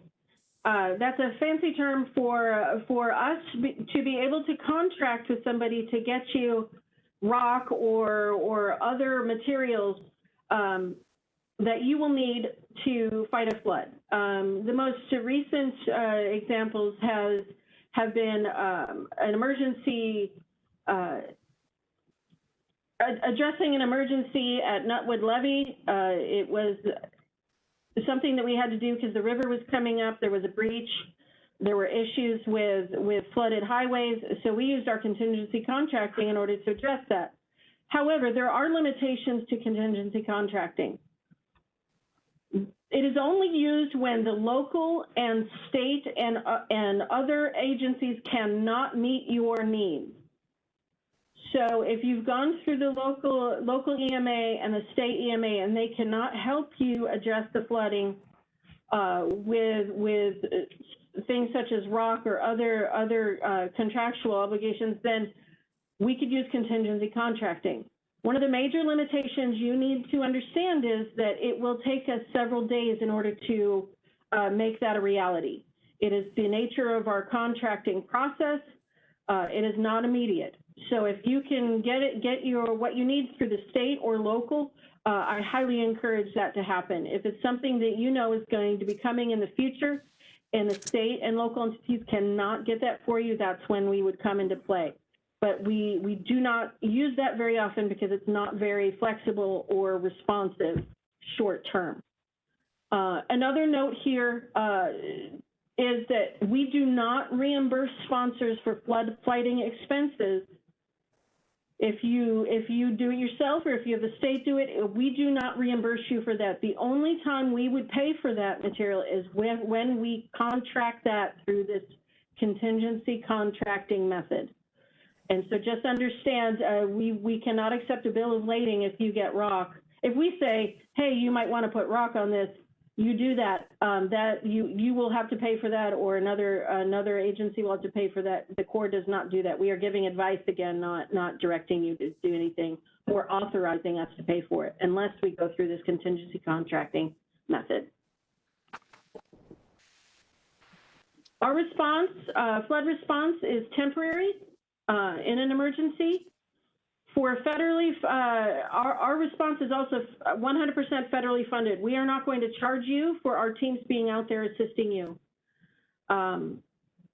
That's a fancy term for us to be able to contract with somebody to get you rock or other materials that you will need to fight a flood. The most recent examples have been an emergency, addressing an emergency at Nutwood Levee. It was something that we had to do because the river was coming up. There was a breach. There were issues with flooded highways. So we used our contingency contracting in order to address that. However, there are limitations to contingency contracting. It is only used when the local and state and other agencies cannot meet your needs. So if you've gone through the local EMA and the state EMA and they cannot help you address the flooding with things such as rock or other contractual obligations, then we could use contingency contracting. One of the major limitations you need to understand is that it will take us several days in order to make that a reality. It is the nature of our contracting process. It is not immediate. So if you can get what you need through the state or local, I highly encourage that to happen. If it's something that you know is going to be coming in the future and the state and local entities cannot get that for you, that's when we would come into play. But we do not use that very often because it's not very flexible or responsive short term. Another note here is that we do not reimburse sponsors for flood fighting expenses. If you do it yourself or if you have the state do it, we do not reimburse you for that. The only time we would pay for that material is when we contract that through this contingency contracting method. And so just understand, we cannot accept a bill of lading if you get rock. If we say, hey, you might want to put rock on this, you do that, you will have to pay for that, or another agency will have to pay for that. The Corps does not do that. We are giving advice again, not directing you to do anything or authorizing us to pay for it unless we go through this contingency contracting method. Our response, flood response, is temporary in an emergency. For federally, our response is also 100% federally funded. We are not going to charge you for our teams being out there assisting you.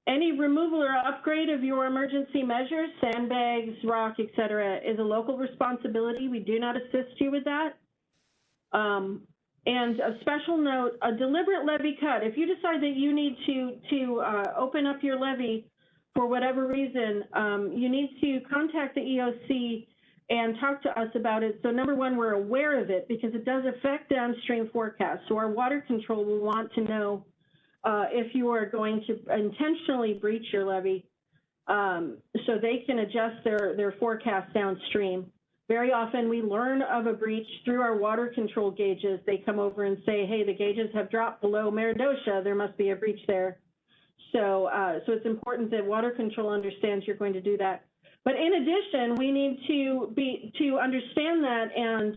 Any removal or upgrade of your emergency measures, sandbags, rock, et cetera, is a local responsibility. We do not assist you with that. And a special note, a deliberate levee cut. If you decide that you need to open up your levee for whatever reason, you need to contact the EOC and talk to us about it. So number one, we're aware of it because it does affect downstream forecasts. So our water control will want to know if you are going to intentionally breach your levee so they can adjust their forecast downstream. Very often we learn of a breach through our water control gauges. They come over and say, hey, the gauges have dropped below Meridosha, there must be a breach there. So it's important that water control understands you're going to do that. But in addition, we need to understand that and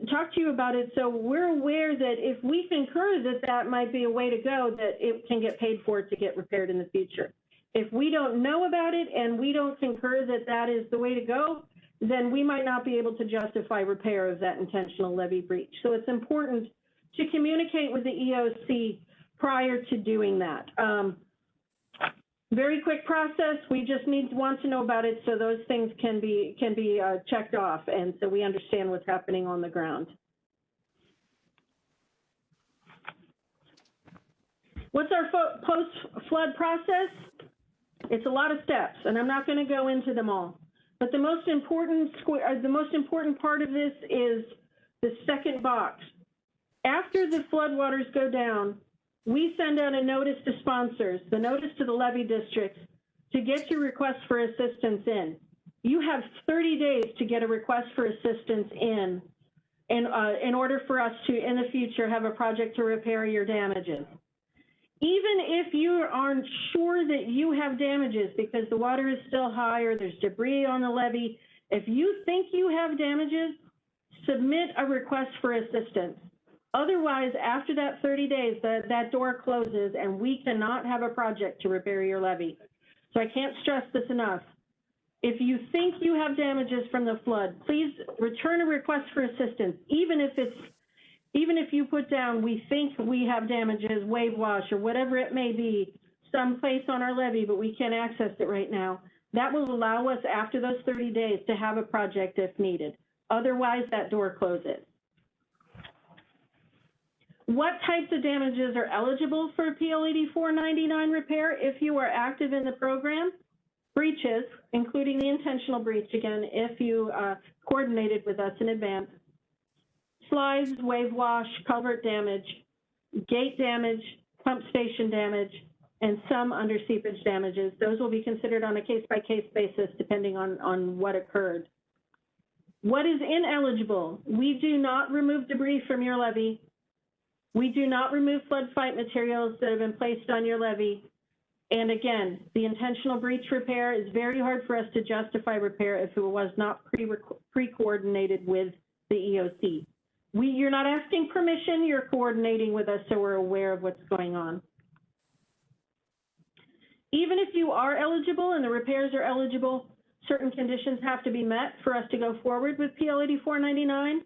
talk to you about it. So we're aware that if we concur that that might be a way to go, that it can get paid for to get repaired in the future. If we don't know about it and we don't concur that that is the way to go, then we might not be able to justify repair of that intentional levee breach. So it's important to communicate with the EOC prior to doing that. Very quick process. We just want to know about it so those things can be checked off, and so we understand what's happening on the ground. What's our post-flood process? It's a lot of steps, and I'm not going to go into them all. But the most important part of this is the second box. After the floodwaters go down, we send out a notice to sponsors, the notice to the levee districts, to get your request for assistance in. You have 30 days to get a request for assistance in order for us to, in the future, have a project to repair your damages. Even if you aren't sure that you have damages because the water is still high or there's debris on the levee, if you think you have damages, submit a request for assistance. Otherwise, after that 30 days, that door closes and we cannot have a project to repair your levee. So I can't stress this enough. If you think you have damages from the flood, please return a request for assistance, even if you put down, we think we have damages, wave wash, or whatever it may be, someplace on our levee, but we can't access it right now. That will allow us, after those 30 days, to have a project if needed. Otherwise, that door closes. What types of damages are eligible for PL 8499 repair if you are active in the program? Breaches, including the intentional breach, again, if you coordinated with us in advance. Slides, wave wash, culvert damage, gate damage, pump station damage, and some under seepage damages. Those will be considered on a case-by-case basis depending on what occurred. What is ineligible? We do not remove debris from your levee. We do not remove flood fight materials that have been placed on your levee. And again, the intentional breach repair is very hard for us to justify repair if it was not pre-coordinated with the EOC. You're not asking permission, you're coordinating with us so we're aware of what's going on. Even if you are eligible and the repairs are eligible, certain conditions have to be met for us to go forward with PL 8499.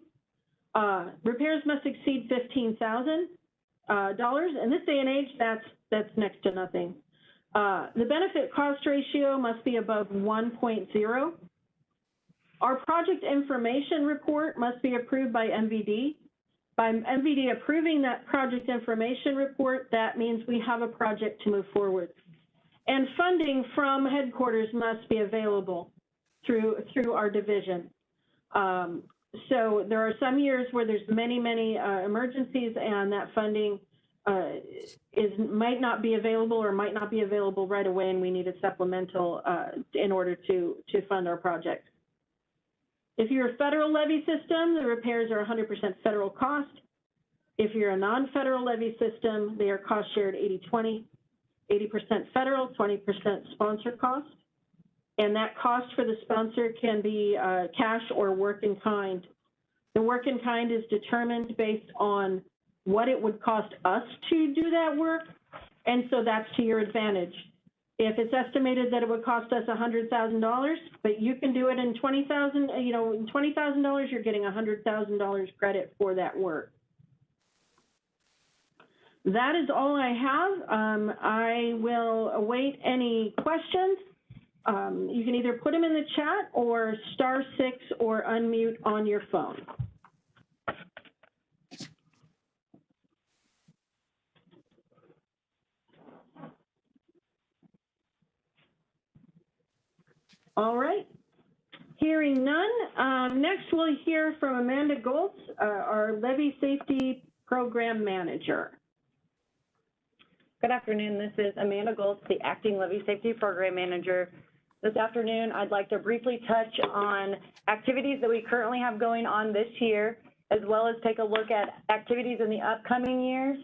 Repairs must exceed $15,000. In this day and age, that's next to nothing. The benefit cost ratio must be above 1.0. Our project information report must be approved by MVD. By MVD approving that project information report, that means we have a project to move forward. And funding from headquarters must be available through our division. So there are some years where there's many emergencies, and that funding might not be available or might not be available right away, and we need a supplemental in order to fund our project. If you're a federal levy system, the repairs are 100% federal cost. If you're a non-federal levy system, they are cost shared 80-20, 80% federal, 20% sponsor cost. And that cost for the sponsor can be cash or work in kind. The work in kind is determined based on what it would cost us to do that work, and so that's to your advantage. If it's estimated that it would cost us $100,000, but you can do it in $20,000, you know, in $20,000, you're getting $100,000 credit for that work. That is all I have. I will await any questions. You can either put them in the chat or *6 or unmute on your phone. All right, hearing none. Next we'll hear from Amanda Goltz, our Levee Safety Program Manager. Good afternoon, this is Amanda Goltz, the Acting Levee Safety Program Manager. This afternoon, I'd like to briefly touch on activities that we currently have going on this year, as well as take a look at activities in the upcoming years.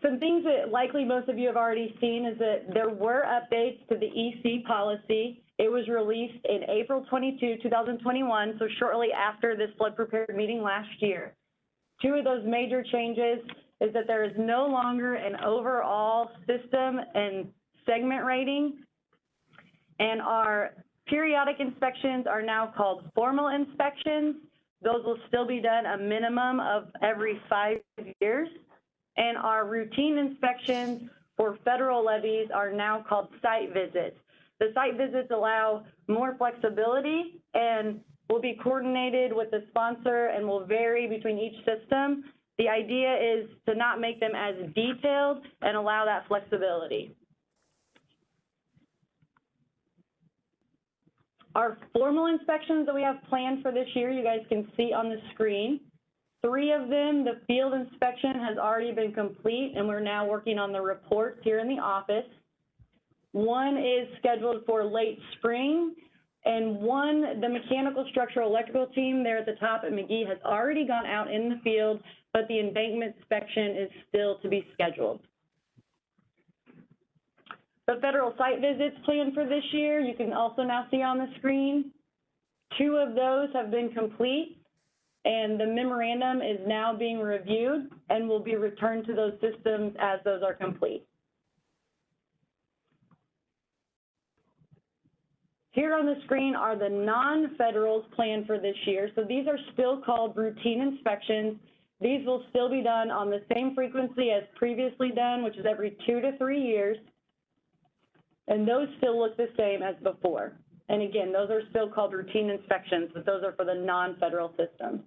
Some things that likely most of you have already seen is that there were updates to the EC policy. It was released in April 22, 2021, so shortly after this flood prepared meeting last year. Two of those major changes is that there is no longer an overall system and segment rating, and our periodic inspections are now called formal inspections. Those will still be done a minimum of every 5 years. And our routine inspections for federal levees are now called site visits. The site visits allow more flexibility and will be coordinated with the sponsor and will vary between each system. The idea is to not make them as detailed and allow that flexibility. Our formal inspections that we have planned for this year, you guys can see on the screen. 3 of them, the field inspection has already been complete, and we're now working on the reports here in the office. 1 is scheduled for late spring, and 1, the mechanical structural electrical team there at the top at McGee has already gone out in the field, but the embankment inspection is still to be scheduled. The federal site visits planned for this year, you can also now see on the screen. 2 of those have been complete, and the memorandum is now being reviewed and will be returned to those systems as those are complete. Here on the screen are the non-federals planned for this year. So these are still called routine inspections. These will still be done on the same frequency as previously done, which is every 2 to 3 years. And those still look the same as before. And again, those are still called routine inspections, but those are for the non-federal systems.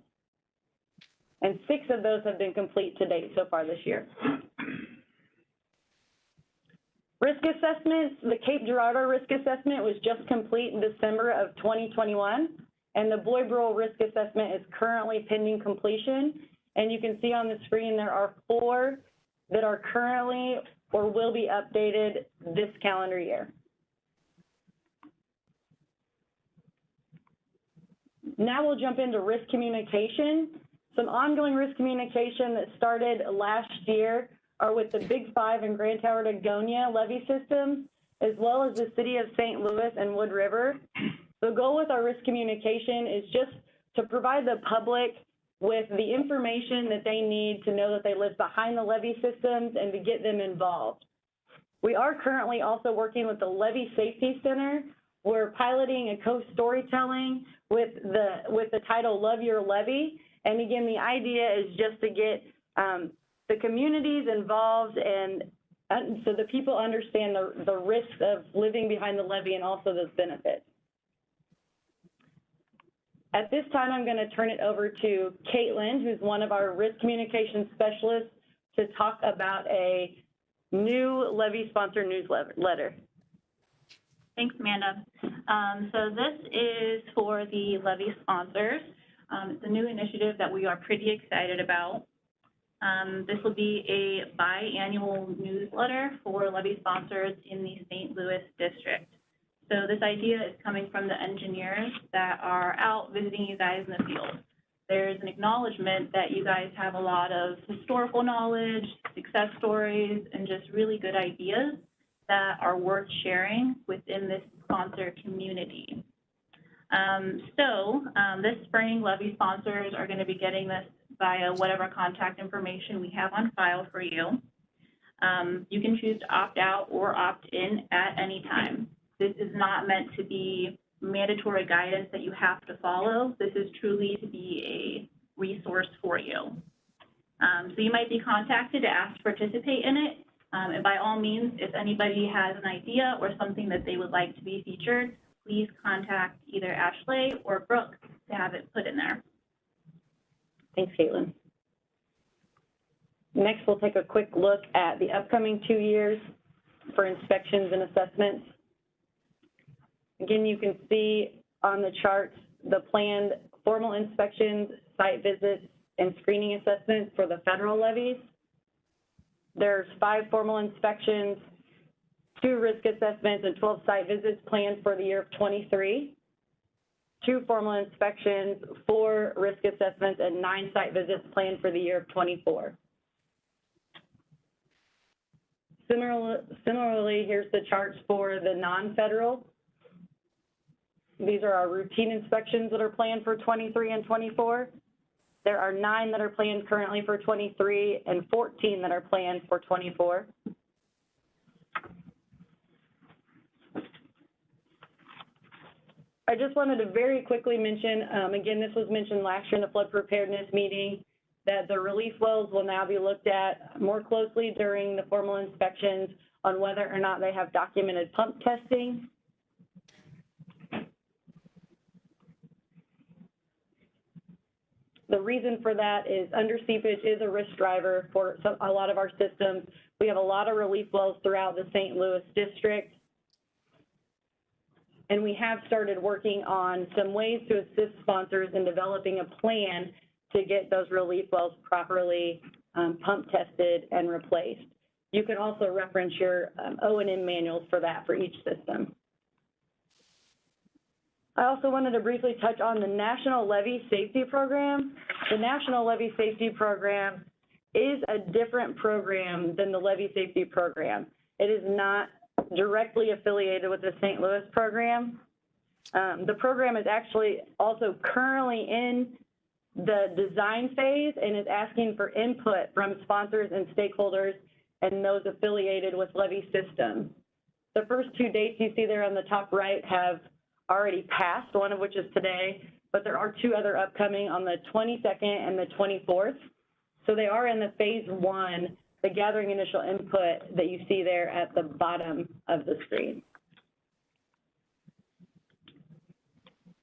And 6 of those have been complete to date so far this year. Risk assessments, the Cape Girardeau risk assessment was just complete in December of 2021, and the Boy-Burrell risk assessment is currently pending completion. And you can see on the screen there are 4 that are currently or will be updated this calendar year. Now we'll jump into risk communication. Some ongoing risk communication that started last year are with the Big 5 and Grand Tower Dagonia levee systems, as well as the City of St. Louis and Wood River. The goal with our risk communication is just to provide the public with the information that they need to know that they live behind the levee systems and to get them involved. We are currently also working with the Levee Safety Center. We're piloting a co-storytelling with the title Love Your Levee. And again, the idea is just to get the communities involved and so the people understand the risks of living behind the levee and also those benefits. At this time, I'm going to turn it over to Caitlin, who's one of our risk communication specialists, to talk about a new levee-sponsored newsletter. Thanks, Amanda. So this is for the levee sponsors. It's a new initiative that we are pretty excited about. This will be a biannual newsletter for levee sponsors in the St. Louis district. So this idea is coming from the engineers that are out visiting you guys in the field. There's an acknowledgement that you guys have a lot of historical knowledge, success stories, and just really good ideas that are worth sharing within this sponsor community. This spring, levee sponsors are going to be getting this via whatever contact information we have on file for you. You can choose to opt out or opt in at any time. This is not meant to be mandatory guidance that you have to follow. This is truly to be a resource for you. So you might be contacted to ask to participate in it. And by all means, if anybody has an idea or something that they would like to be featured, please contact either Ashley or Brooke to have it put in there. Thanks, Caitlin. Next, we'll take a quick look at the upcoming 2 years for inspections and assessments. Again, you can see on the charts the planned formal inspections, site visits, and screening assessments for the federal levees. There's 5 formal inspections, 2 risk assessments, and 12 site visits planned for the year of 23. 2 formal inspections, 4 risk assessments, and 9 site visits planned for the year of 24. Similarly, here's the charts for the non-federal. These are our routine inspections that are planned for 23 and 24. There are 9 that are planned currently for 23 and 14 that are planned for 24. I just wanted to very quickly mention, again, this was mentioned last year in the flood preparedness meeting, that the relief wells will now be looked at more closely during the formal inspections on whether or not they have documented pump testing. The reason for that is under seepage is a risk driver for a lot of our systems. We have a lot of relief wells throughout the St. Louis district. And we have started working on some ways to assist sponsors in developing a plan to get those relief wells properly pump tested and replaced. You can also reference your O&M manuals for that for each system. I also wanted to briefly touch on the National Levee Safety Program. The National Levee Safety Program is a different program than the Levee Safety Program. It is not directly affiliated with the St. Louis program. The program is actually also currently in the design phase and is asking for input from sponsors and stakeholders and those affiliated with levee systems. The first 2 dates you see there on the top right have already passed, one of which is today, but there are 2 other upcoming on the 22nd and the 24th. So they are in the phase 1, the gathering initial input that you see there at the bottom of the screen.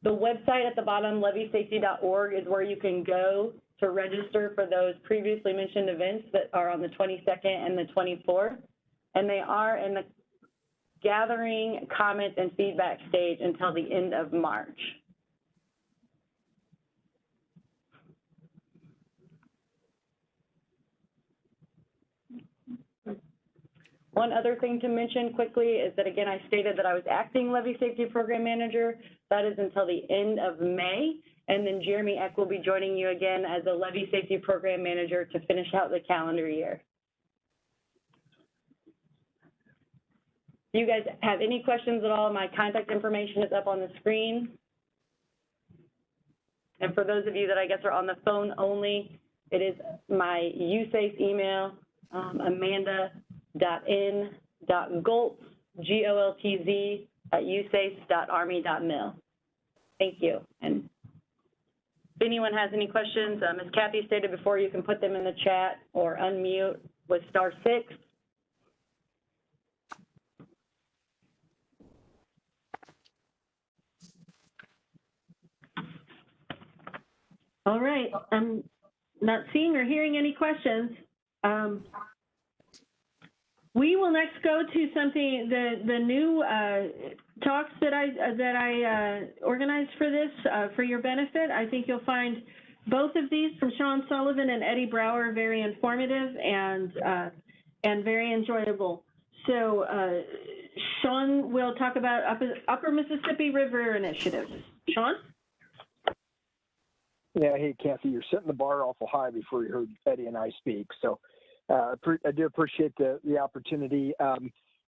The website at the bottom, leveesafety.org, is where you can go to register for those previously mentioned events that are on the 22nd and the 24th. And they are in the gathering comments and feedback stage until the end of March. One other thing to mention quickly is that, again, I stated that I was acting Levee Safety Program Manager. That is until the end of May. And then Jeremy Eck will be joining you again as a Levee Safety Program Manager to finish out the calendar year. If you guys have any questions at all, my contact information is up on the screen. And for those of you that I guess are on the phone only, it is my USAFE email, amanda.n.ewm Goltz, GOLTZ, usace.army.mil. Thank you. And if anyone has any questions, as Kathy stated before, you can put them in the chat or unmute with *6. All right, I'm not seeing or hearing any questions. We will next go to something, the new talks that I organized for this, for your benefit. I think you'll find both of these from Sean Sullivan and Eddie Brower very informative and very enjoyable. So Sean will talk about Upper Mississippi River initiatives. Sean? Yeah, hey, Kathy, you're setting the bar awful high before you heard Eddie and I speak. So I do appreciate the opportunity.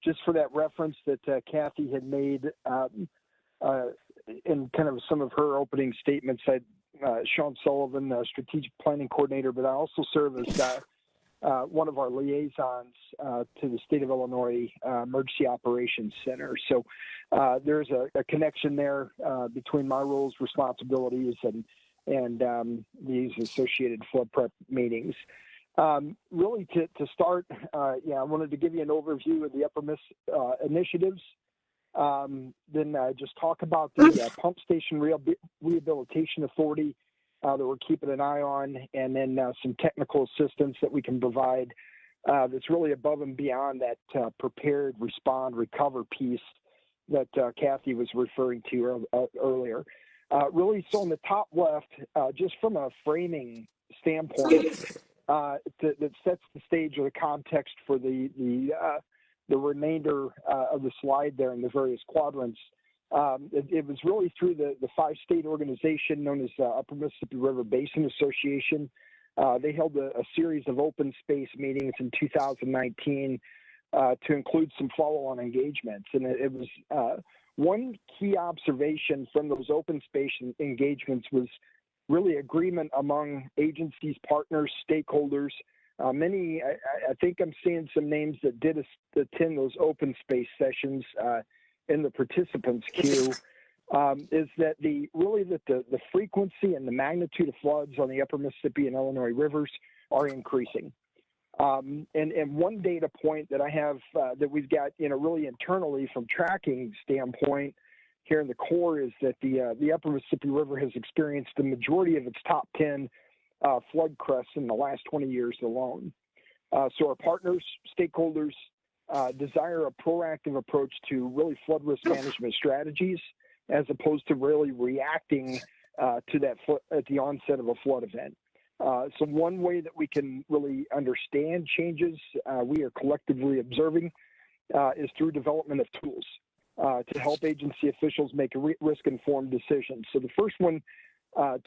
Just for that reference that Kathy had made in kind of some of her opening statements, Sean Sullivan, Strategic Planning Coordinator, but I also serve as one of our liaisons to the State of Illinois Emergency Operations Center. So there's a connection there between my roles, responsibilities, and these associated flood prep meetings. Really to start, I wanted to give you an overview of the Upper Miss initiatives. Then just talk about the Pump Station Rehabilitation Authority that we're keeping an eye on, and then some technical assistance that we can provide that's really above and beyond that prepared, respond, recover piece that Kathy was referring to earlier. Really, so on the top left, just from a framing standpoint, that sets the stage or the context for the remainder of the slide there in the various quadrants. It was really through the 5-state organization known as Upper Mississippi River Basin Association. They held a series of open space meetings in 2019 to include some follow-on engagements. And it was one key observation from those open space engagements was really agreement among agencies, partners, stakeholders. Many, I think I'm seeing some names that did attend those open space sessions in the participants queue, is that the frequency and the magnitude of floods on the Upper Mississippi and Illinois rivers are increasing. And one data point that I have that we've got, really internally from tracking standpoint here in the core is that the Upper Mississippi River has experienced the majority of its top 10 flood crests in the last 20 years alone. So our partners, stakeholders desire a proactive approach to really flood risk management strategies, as opposed to really reacting to that at the onset of a flood event. So one way that we can really understand changes we are collectively observing is through development of tools to help agency officials make risk-informed decisions. So the first one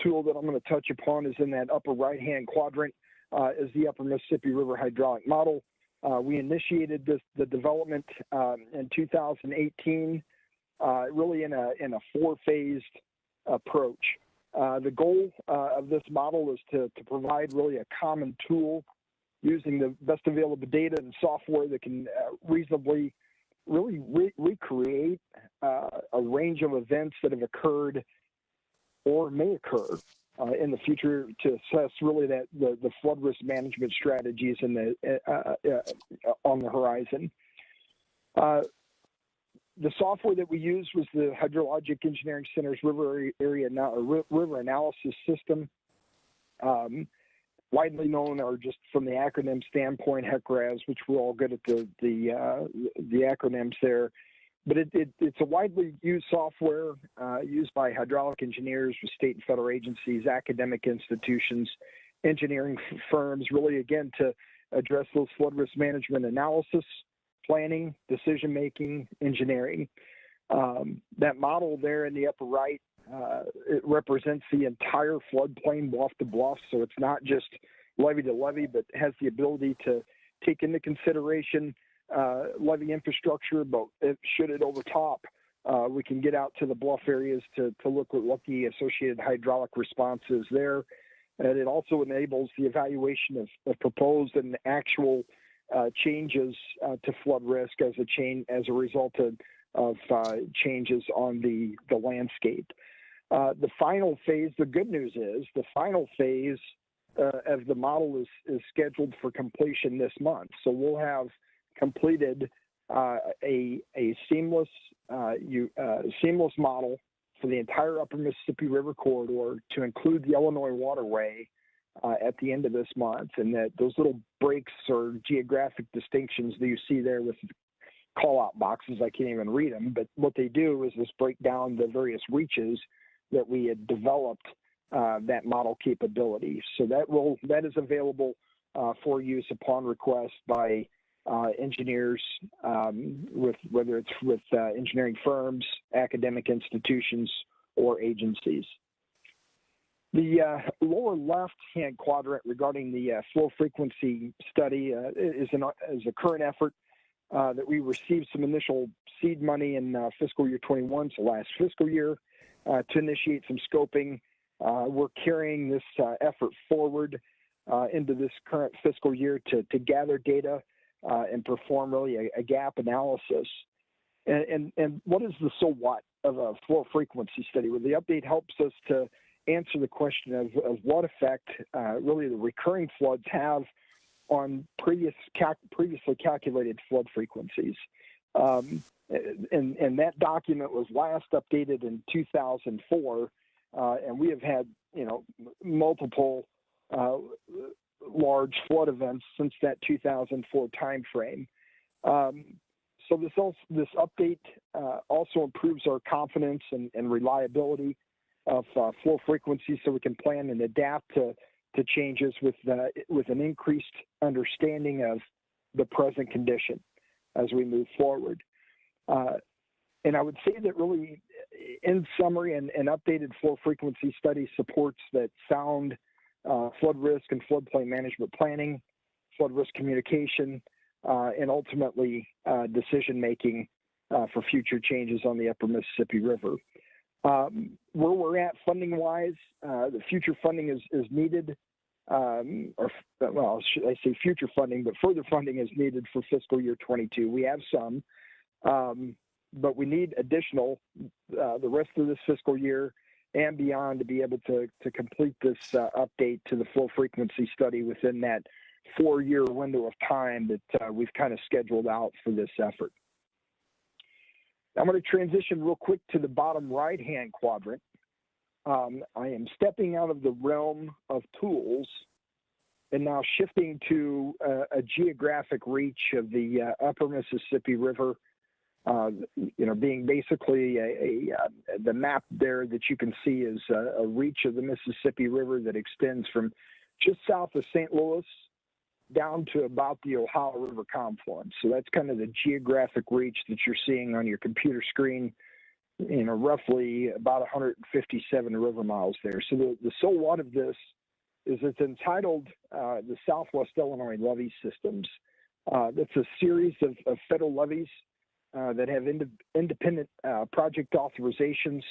tool that I'm going to touch upon is in that upper right-hand quadrant is the Upper Mississippi River Hydraulic Model. We initiated the development in 2018, really in a 4-phased approach. The goal of this model is to provide really a common tool using the best available data and software that can reasonably really recreate a range of events that have occurred or may occur in the future to assess really the flood risk management strategies in on the horizon. The software that we used was the Hydrologic Engineering Center's River Analysis System, widely known, or just from the acronym standpoint, HECRAS, which we're all good at the acronyms there. But it's a widely used software used by hydraulic engineers with state and federal agencies, academic institutions, engineering firms, really, again, to address those flood risk management analysis, planning, decision-making, engineering. That model there in the upper right, it represents the entire floodplain bluff to bluff. So it's not just levee to levee, but has the ability to take into consideration levee infrastructure, but should it overtop, we can get out to the bluff areas to look at what the associated hydraulic response is there. And it also enables the evaluation of proposed and actual changes to flood risk as a result of changes on the landscape. The final phase, the good news is, the final phase of the model is scheduled for completion this month. So we'll have completed a seamless model for the entire Upper Mississippi River corridor to include the Illinois waterway at the end of this month, and that those little breaks or geographic distinctions that you see there with call-out boxes, I can't even read them, but what they do is just break down the various reaches that we had developed that model capability. So that is available for use upon request by engineers, whether it's with engineering firms, academic institutions, or agencies. The lower left-hand quadrant regarding the flow frequency study is a current effort that we received some initial seed money in fiscal year 21, so last fiscal year, to initiate some scoping. We're carrying this effort forward into this current fiscal year to gather data and perform really a gap analysis. And what is the so what of a flow frequency study? Well, the update helps us to answer the question of what effect really the recurring floods have on previously calculated flood frequencies. And that document was last updated in 2004, and we have had multiple large flood events since that 2004 timeframe. So this update also improves our confidence and reliability of flow frequency, so we can plan and adapt to changes with an increased understanding of the present condition as we move forward. And I would say that really, in summary, an updated flow frequency study supports that sound flood risk and floodplain management planning, flood risk communication, and ultimately decision-making for future changes on the Upper Mississippi River. Where we're at funding-wise, the future funding is needed, I say future funding, but further funding is needed for fiscal year 22. We have some, but we need additional the rest of this fiscal year and beyond to be able to complete this update to the flow frequency study within that 4-year window of time that we've kind of scheduled out for this effort. I'm going to transition real quick to the bottom right-hand quadrant. I am stepping out of the realm of tools and now shifting to a geographic reach of the Upper Mississippi River, being basically the map there that you can see is a reach of the Mississippi River that extends from just south of St. Louis down to about the Ohio River confluence. So that's kind of the geographic reach that you're seeing on your computer screen, roughly about 157 river miles there. So the so what of this is it's entitled the Southwest Illinois Levee Systems. That's a series of federal levees that have independent project authorizations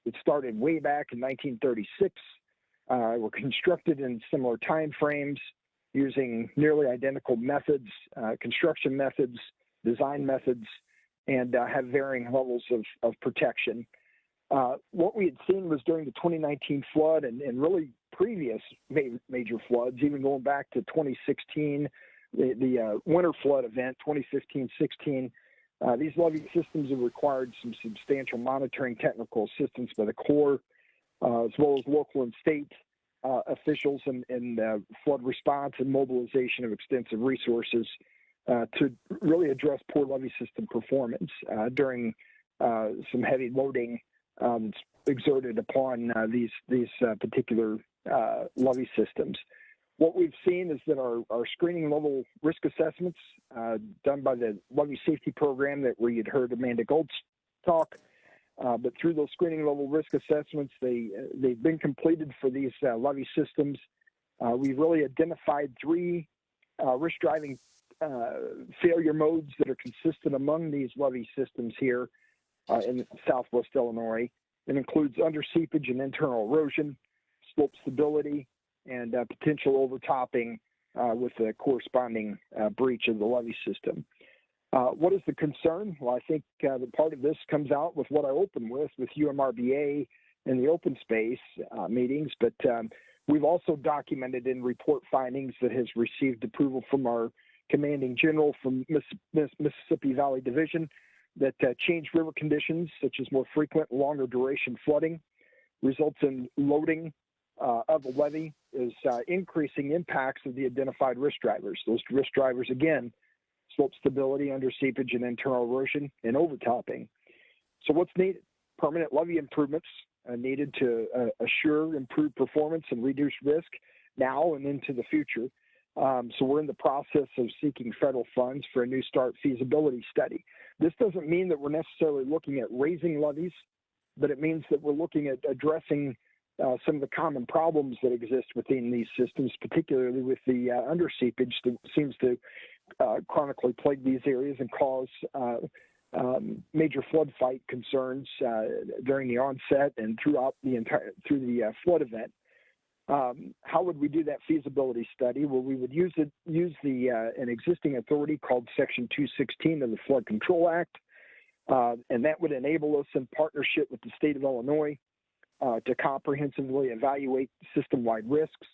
that started way back in 1936, were constructed in similar time frames, using nearly identical methods, construction methods, design methods, and have varying levels of protection. What we had seen was during the 2019 flood and really previous major floods, even going back to 2016, the winter flood event, 2015-16, these levee systems have required some substantial monitoring technical assistance by the Corps, as well as local and state officials and flood response and mobilization of extensive resources to really address poor levee system performance during some heavy loading that's exerted upon these particular levee systems. What we've seen is that our screening level risk assessments done by the Levee Safety Program that we had heard Amanda Gold's talk, but through those screening level risk assessments, they've been completed for these levee systems. We've really identified 3 risk driving failure modes that are consistent among these levee systems here in Southwest Illinois. It includes under seepage and internal erosion, slope stability, and potential overtopping with the corresponding breach of the levee system. What is the concern? Well, I think the part of this comes out with what I opened with UMRBA and the open space meetings, but we've also documented in report findings that has received approval from our commanding general from Mississippi Valley Division that changed river conditions, such as more frequent, longer duration flooding, results in loading of the levee, is increasing impacts of the identified risk drivers. Those risk drivers, again, slope stability, under seepage and internal erosion, and overtopping. So what's needed? Permanent levee improvements needed to assure improved performance and reduce risk now and into the future. So we're in the process of seeking federal funds for a new start feasibility study. This doesn't mean that we're necessarily looking at raising levees, but it means that we're looking at addressing some of the common problems that exist within these systems, particularly with the under seepage that seems to chronically plague these areas and cause major flood fight concerns during the onset and throughout the flood event. How would we do that feasibility study? Well, we would use an existing authority called Section 216 of the Flood Control Act, and that would enable us in partnership with the state of Illinois to comprehensively evaluate system-wide risks,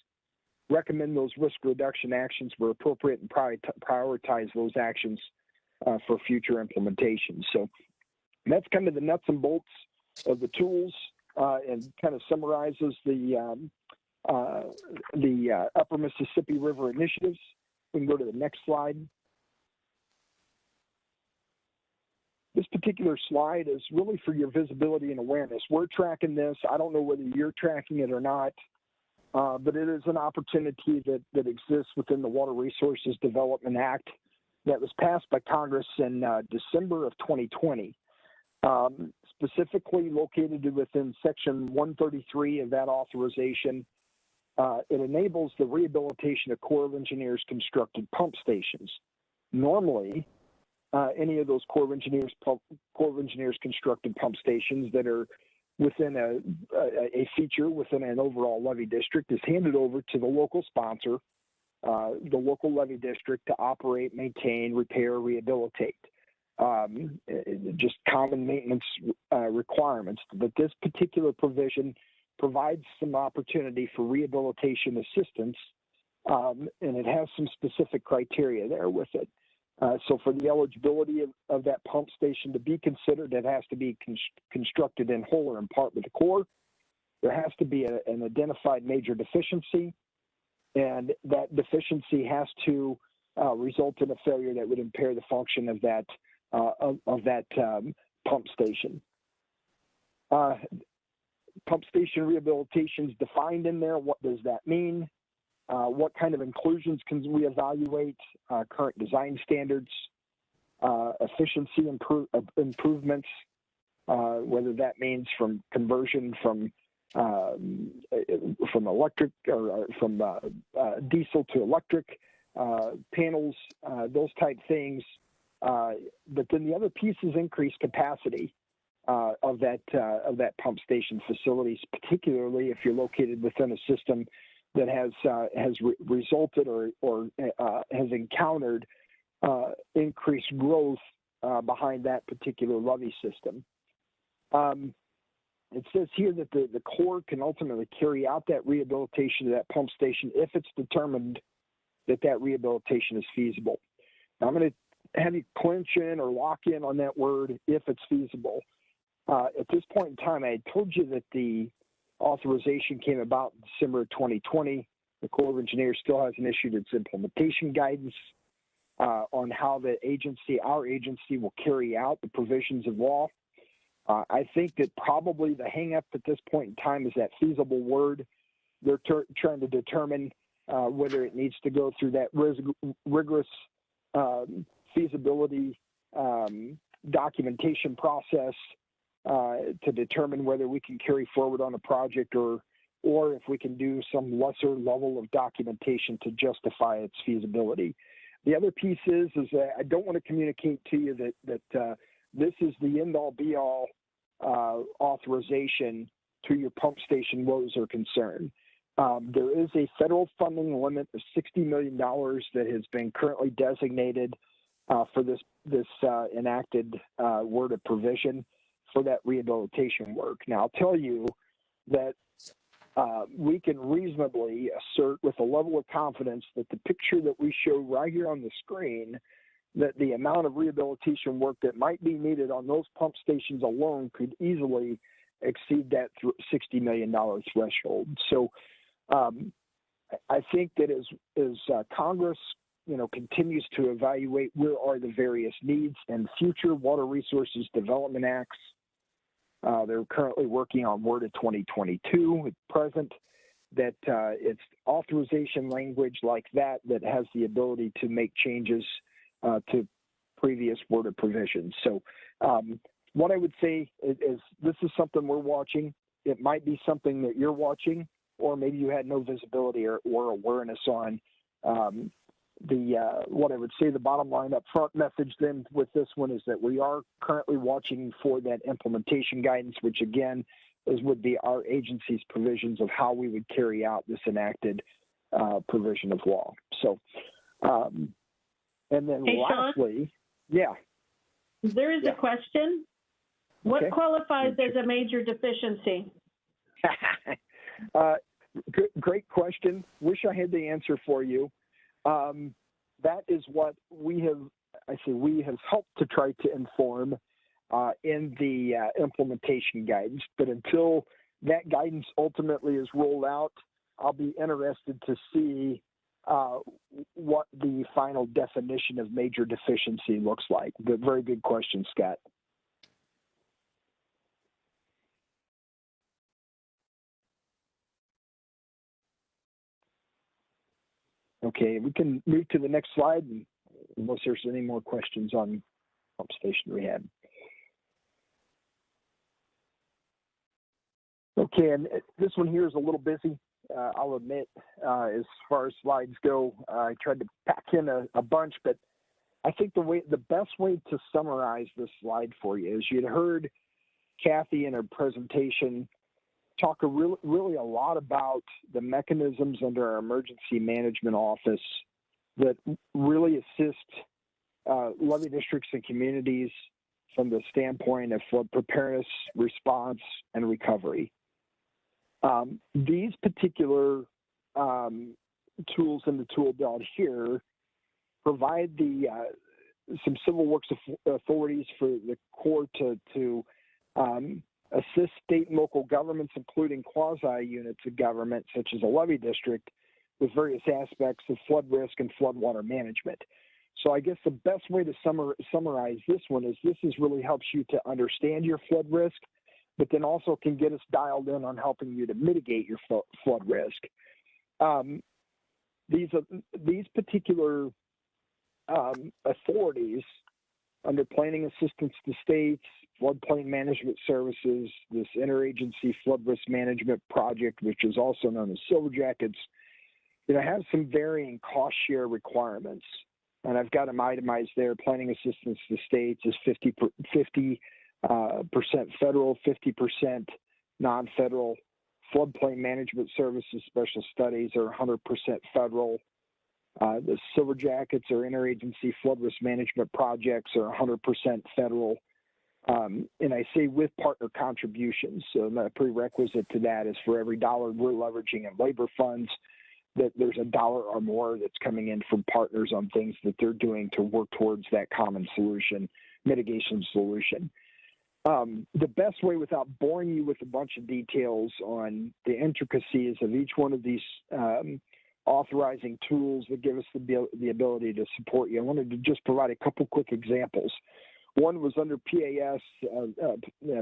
recommend those risk reduction actions where appropriate, and prioritize those actions for future implementation. So that's kind of the nuts and bolts of the tools, and kind of summarizes the Upper Mississippi River initiatives. We can go to the next slide. This particular slide is really for your visibility and awareness. We're tracking this. I don't know whether you're tracking it or not, but it is an opportunity that exists within the Water Resources Development Act that was passed by Congress in December of 2020. Specifically located within Section 133 of that authorization, it enables the rehabilitation of Corps of Engineers constructed pump stations. Normally, any of those Corps of Engineers constructed pump stations that are within a feature within an overall levee district is handed over to the local sponsor, the local levee district, to operate, maintain, repair, rehabilitate. Just common maintenance requirements. But this particular provision provides some opportunity for rehabilitation assistance, and it has some specific criteria there with it. So for the eligibility of that pump station to be considered, it has to be constructed in whole or in part with the Corps. There has to be an identified major deficiency, and that deficiency has to result in a failure that would impair the function of that pump station. Pump station rehabilitation is defined in there. What does that mean? What kind of inclusions can we evaluate? Current design standards, efficiency improvements, whether that means from conversion from electric or from diesel to electric panels, those type things. But then the other piece is increased capacity of that pump station facilities, particularly if you're located within a system that has resulted or has encountered increased growth behind that particular levee system. It says here that the Corps can ultimately carry out that rehabilitation of that pump station if it's determined that rehabilitation is feasible. Now, I'm going to have you clinch in or lock in on that word, if it's feasible. At this point in time, I told you that the authorization came about in December of 2020. The Corps of Engineers still hasn't issued its implementation guidance on how our agency will carry out the provisions of law. I think that probably the hang-up at this point in time is that feasible word. They're trying to determine whether it needs to go through that rigorous feasibility documentation process to determine whether we can carry forward on a project or if we can do some lesser level of documentation to justify its feasibility. The other piece is that I don't want to communicate to you that this is the end-all be-all authorization to your pump station woes are concerned. There is a federal funding limit of $60 million that has been currently designated for this enacted word of provision for that rehabilitation work. Now, I'll tell you that we can reasonably assert with a level of confidence that the picture that we show right here on the screen, that the amount of rehabilitation work that might be needed on those pump stations alone could easily exceed that $60 million threshold. So I think that as Congress, continues to evaluate where are the various needs and future water resources development acts, they're currently working on Word of 2022 at present, that it's authorization language like that has the ability to make changes to previous Word of provisions. So what I would say is this is something we're watching. It might be something that you're watching, or maybe you had no visibility or awareness on. What I would say, the bottom line up front message then with this one is that we are currently watching for that implementation guidance, which again would be our agency's provisions of how we would carry out this enacted provision of law. So, and then Hey, lastly, Sean? There is a question. What qualifies as a major deficiency? Great question. Wish I had the answer for you. That is what we have helped to try to inform in the implementation guidance. But until that guidance ultimately is rolled out, I'll be interested to see what the final definition of major deficiency looks like. But very good question, Scott. Okay, we can move to the next slide unless there's any more questions on pump station rehab. Okay, and this one here is a little busy, I'll admit, as far as slides go. I tried to pack in a bunch, but I think the best way to summarize this slide for you is you'd heard Kathy in her presentation talk really a lot about the mechanisms under our emergency management office that really assist levee districts and communities from the standpoint of flood preparedness, response, and recovery. These particular tools in the tool belt here provide some civil works authorities for the Corps to assist state and local governments, including quasi-units of government, such as a levee district, with various aspects of flood risk and floodwater management. So I guess the best way to summarize this one is this really helps you to understand your flood risk, but then also can get us dialed in on helping you to mitigate your flood risk. These particular authorities under planning assistance to states, floodplain management services, this interagency flood risk management project, which is also known as Silver Jackets, have some varying cost share requirements. And I've got them itemized there. Planning assistance to states is 50% federal, 50% non-federal. Floodplain management services special studies are 100% federal. The Silver Jackets or interagency flood risk management projects are 100% federal. And I say with partner contributions. So a prerequisite to that is for every dollar we're leveraging in labor funds, that there's $1 or more that's coming in from partners on things that they're doing to work towards that common solution, mitigation solution. The best way, without boring you with a bunch of details on the intricacies of each one of these authorizing tools that give us the ability to support you, I wanted to just provide a couple quick examples. One was under PAS,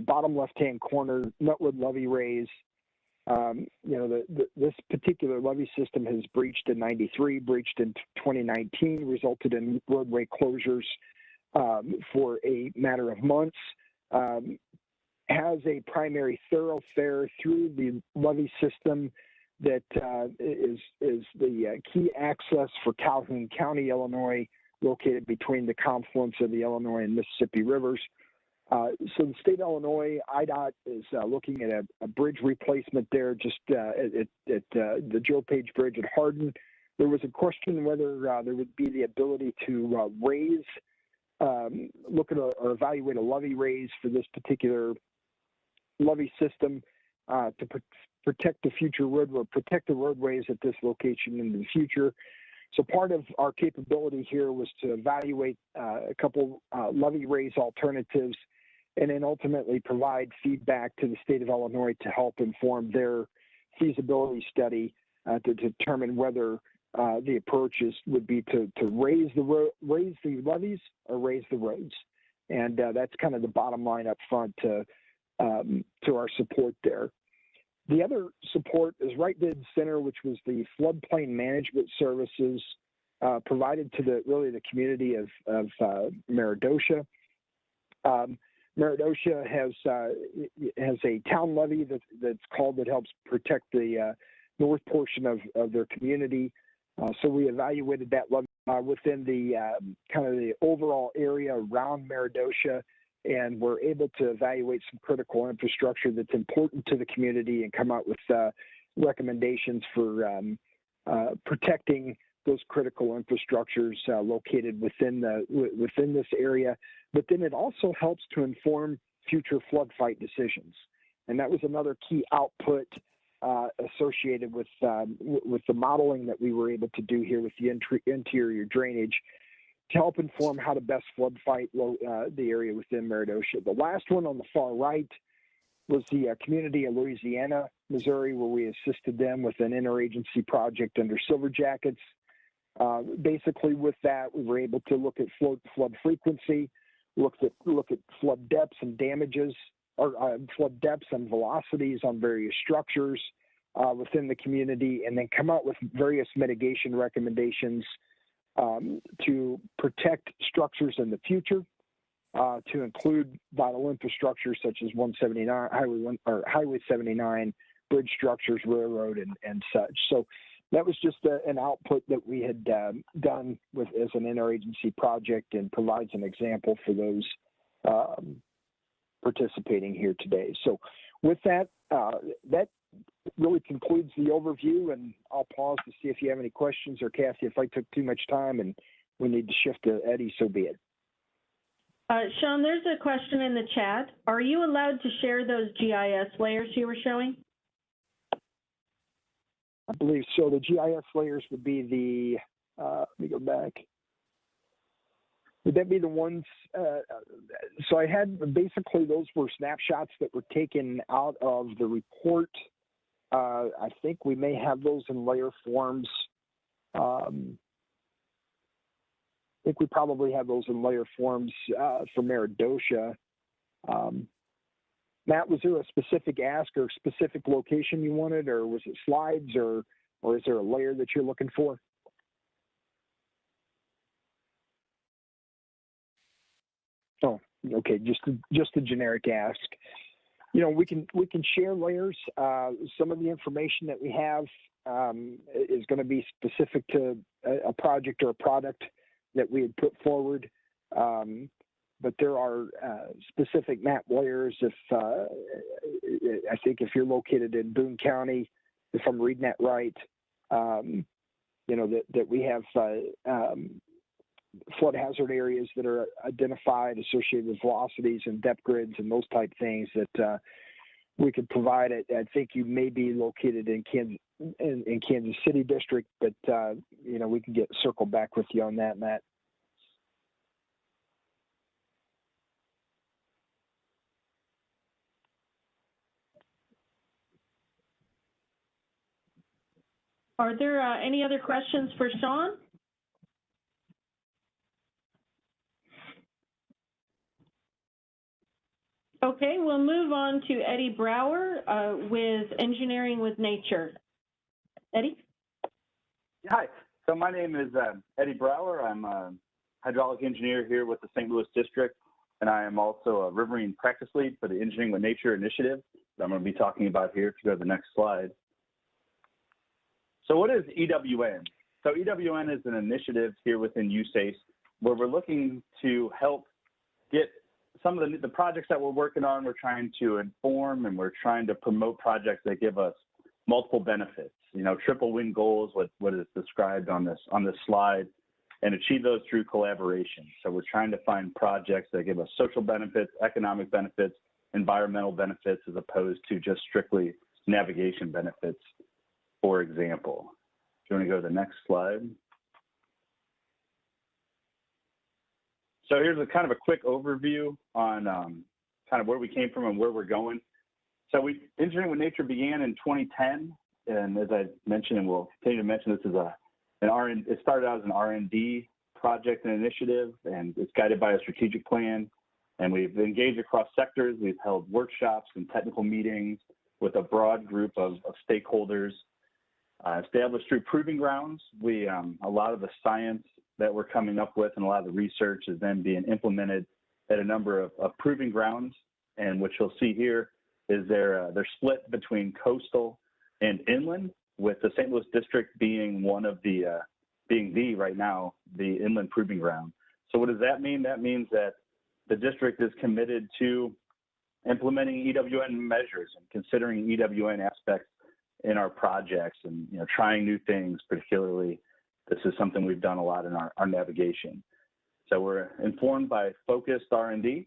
bottom left-hand corner, Nutwood levee raise. This particular levee system has breached in '93, breached in 2019, resulted in roadway closures for a matter of months. Has a primary thoroughfare through the levee system that is the key access for Calhoun County, Illinois, located between the confluence of the Illinois and Mississippi rivers. So the state of Illinois, IDOT is looking at a bridge replacement there just at the Joe Page Bridge at Hardin. There was a question whether there would be the ability to raise, look at or evaluate a levee raise for this particular levee system to protect the future protect the roadways at this location in the future. So part of our capability here was to evaluate a couple levee raise alternatives and then ultimately provide feedback to the state of Illinois to help inform their feasibility study to determine whether the approaches would be to raise the levees or raise the roads. And that's kind of the bottom line up front to our support there. The other support is right dead center, which was the floodplain management services provided to the community of Meridosha. Meridosha has a town levee that's called that helps protect the north portion of their community. So we evaluated that levee within the kind of the overall area around Meridosha, and we're able to evaluate some critical infrastructure that's important to the community and come out with recommendations for protecting those critical infrastructures located within this area. But then it also helps to inform future flood fight decisions. And that was another key output associated with the modeling that we were able to do here with the interior drainage to help inform how to best flood fight the area within Meridosha. The last one on the far right was the community of Louisiana, Missouri, where we assisted them with an interagency project under Silver Jackets. Basically with that, we were able to look at flood frequency, look at flood depths and damages, or flood depths and velocities on various structures within the community, and then come out with various mitigation recommendations to protect structures in the future, to include vital infrastructure such as 179, Highway 79, bridge structures, railroad, and such. So that was just an output that we had done as an interagency project, and provides an example for those participating here today. So with that, that really concludes the overview, and I'll pause to see if you have any questions, or Kathy, if I took too much time and we need to shift to Eddie, so be it. Sean, there's a question in the chat. Are you allowed to share those GIS layers you were showing? I believe so. The GIS layers would be the, let me go back. Would that be the ones, so I had, basically those were snapshots that were taken out of the report. I think we may have those in layer forms. I think we probably have those in layer forms for Meridosha. Matt, was there a specific ask or specific location you wanted, or was it slides, or is there a layer that you're looking for? Oh, okay, just a generic ask. You know, we can share layers. Some of the information that we have is going to be specific to a project or a product that we had put forward. But there are specific map layers. If I think if you're located in Boone County, if I'm reading that right, you know, that we have flood hazard areas that are identified associated with velocities and depth grids and those type things that we could provide it. I think you may be located in Kansas City district, but you know, we can circle back with you on that, Matt. Are there any other questions for Sean? Okay, we'll move on to Eddie Brower with Engineering with Nature. Eddie? Hi, so my name is Eddie Brower. I'm a hydraulic engineer here with the St. Louis District, and I am also a riverine practice lead for the Engineering with Nature initiative that I'm going to be talking about here. If you go to the next slide. So what is EWN? So EWN is an initiative here within USACE where we're looking to help get some of the projects that we're working on, we're trying to inform and we're trying to promote projects that give us multiple benefits. You know, triple win goals, what is described on this slide, and achieve those through collaboration. So we're trying to find projects that give us social benefits, economic benefits, environmental benefits, as opposed to just strictly navigation benefits, for example. If you want to go to the next slide. So here's a kind of a quick overview on kind of where we came from and where we're going. So Engineering with Nature began in 2010, and as I mentioned, and we'll continue to mention, this is it started out as an R&D project and initiative, and it's guided by a strategic plan. And we've engaged across sectors. We've held workshops and technical meetings with a broad group of stakeholders. Established through proving grounds, a lot of the science that we're coming up with and a lot of the research is then being implemented at a number of proving grounds. And what you'll see here is they're split between coastal and inland, with the St. Louis district being one of being right now, the inland proving ground. So what does that mean? That means that the district is committed to implementing EWN measures and considering EWN aspects in our projects, and trying new things. Particularly, this is something we've done a lot in our navigation. So we're informed by focused R&D,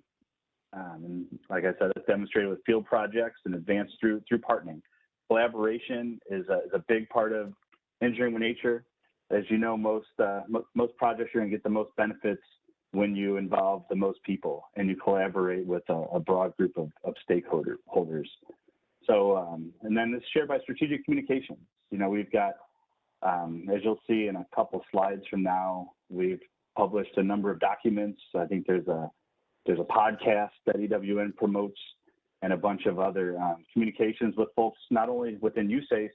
and like I said, it's demonstrated with field projects and advanced through partnering. Collaboration is a big part of Engineering with Nature. As you know, most projects are going to get the most benefits when you involve the most people and you collaborate with a broad group of stakeholders. So, and then it's shared by strategic communications. We've got, as you'll see in a couple slides from now, we've published a number of documents. I think there's a podcast that EWN promotes, and a bunch of other communications with folks, not only within USACE,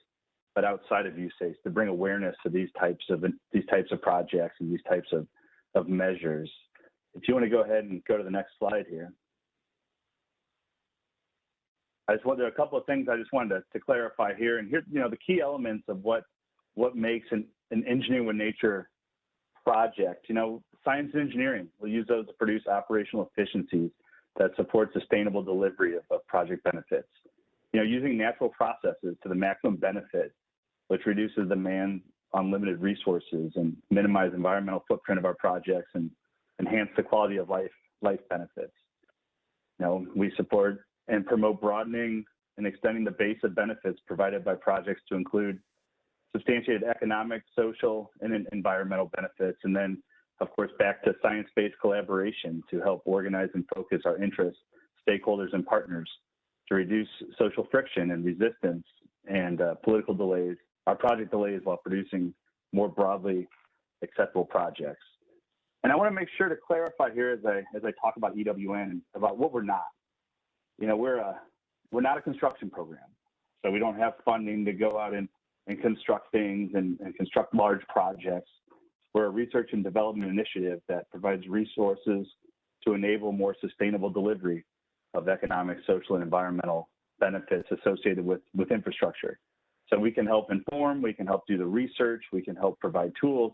but outside of USACE, to bring awareness to these types of projects and these types of measures. If you want to go ahead and go to the next slide here. There are a couple of things I just wanted to clarify here. And here, the key elements of what makes an Engineering with Nature project. Science and engineering, we'll use those to produce operational efficiencies that support sustainable delivery of project benefits. Using natural processes to the maximum benefit, which reduces demand on limited resources and minimize environmental footprint of our projects and enhance the quality of life benefits. We support and promote broadening and extending the base of benefits provided by projects to include substantiated economic, social, and environmental benefits. And then, of course, back to science-based collaboration to help organize and focus our interests, stakeholders, and partners to reduce social friction and resistance and political delays, our project delays, while producing more broadly acceptable projects. And I want to make sure to clarify here as I talk about EWN, about what we're not. We're not a construction program, so we don't have funding to go out and construct things and construct large projects. We're a research and development initiative that provides resources to enable more sustainable delivery of economic, social, and environmental benefits associated with infrastructure. So we can help inform, we can help do the research, we can help provide tools,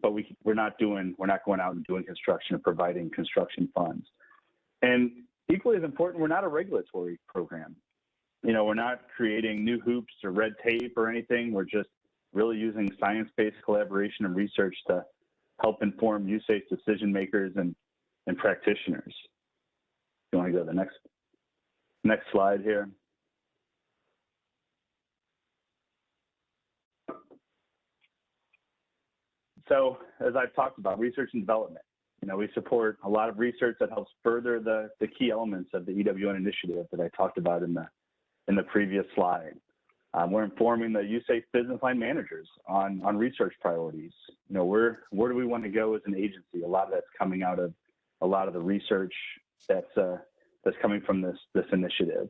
but we're not going out and doing construction or providing construction funds. And equally as important, we're not a regulatory program. We're not creating new hoops or red tape or anything. We're just really using science-based collaboration and research to help inform USACE decision makers and practitioners. You want to go to the next slide here. So as I've talked about, research and development, we support a lot of research that helps further the key elements of the EWN initiative that I talked about in the previous slide. We're informing the USACE business line managers on research priorities. Where do we want to go as an agency? A lot of that's coming out of a lot of the research that's coming from this initiative.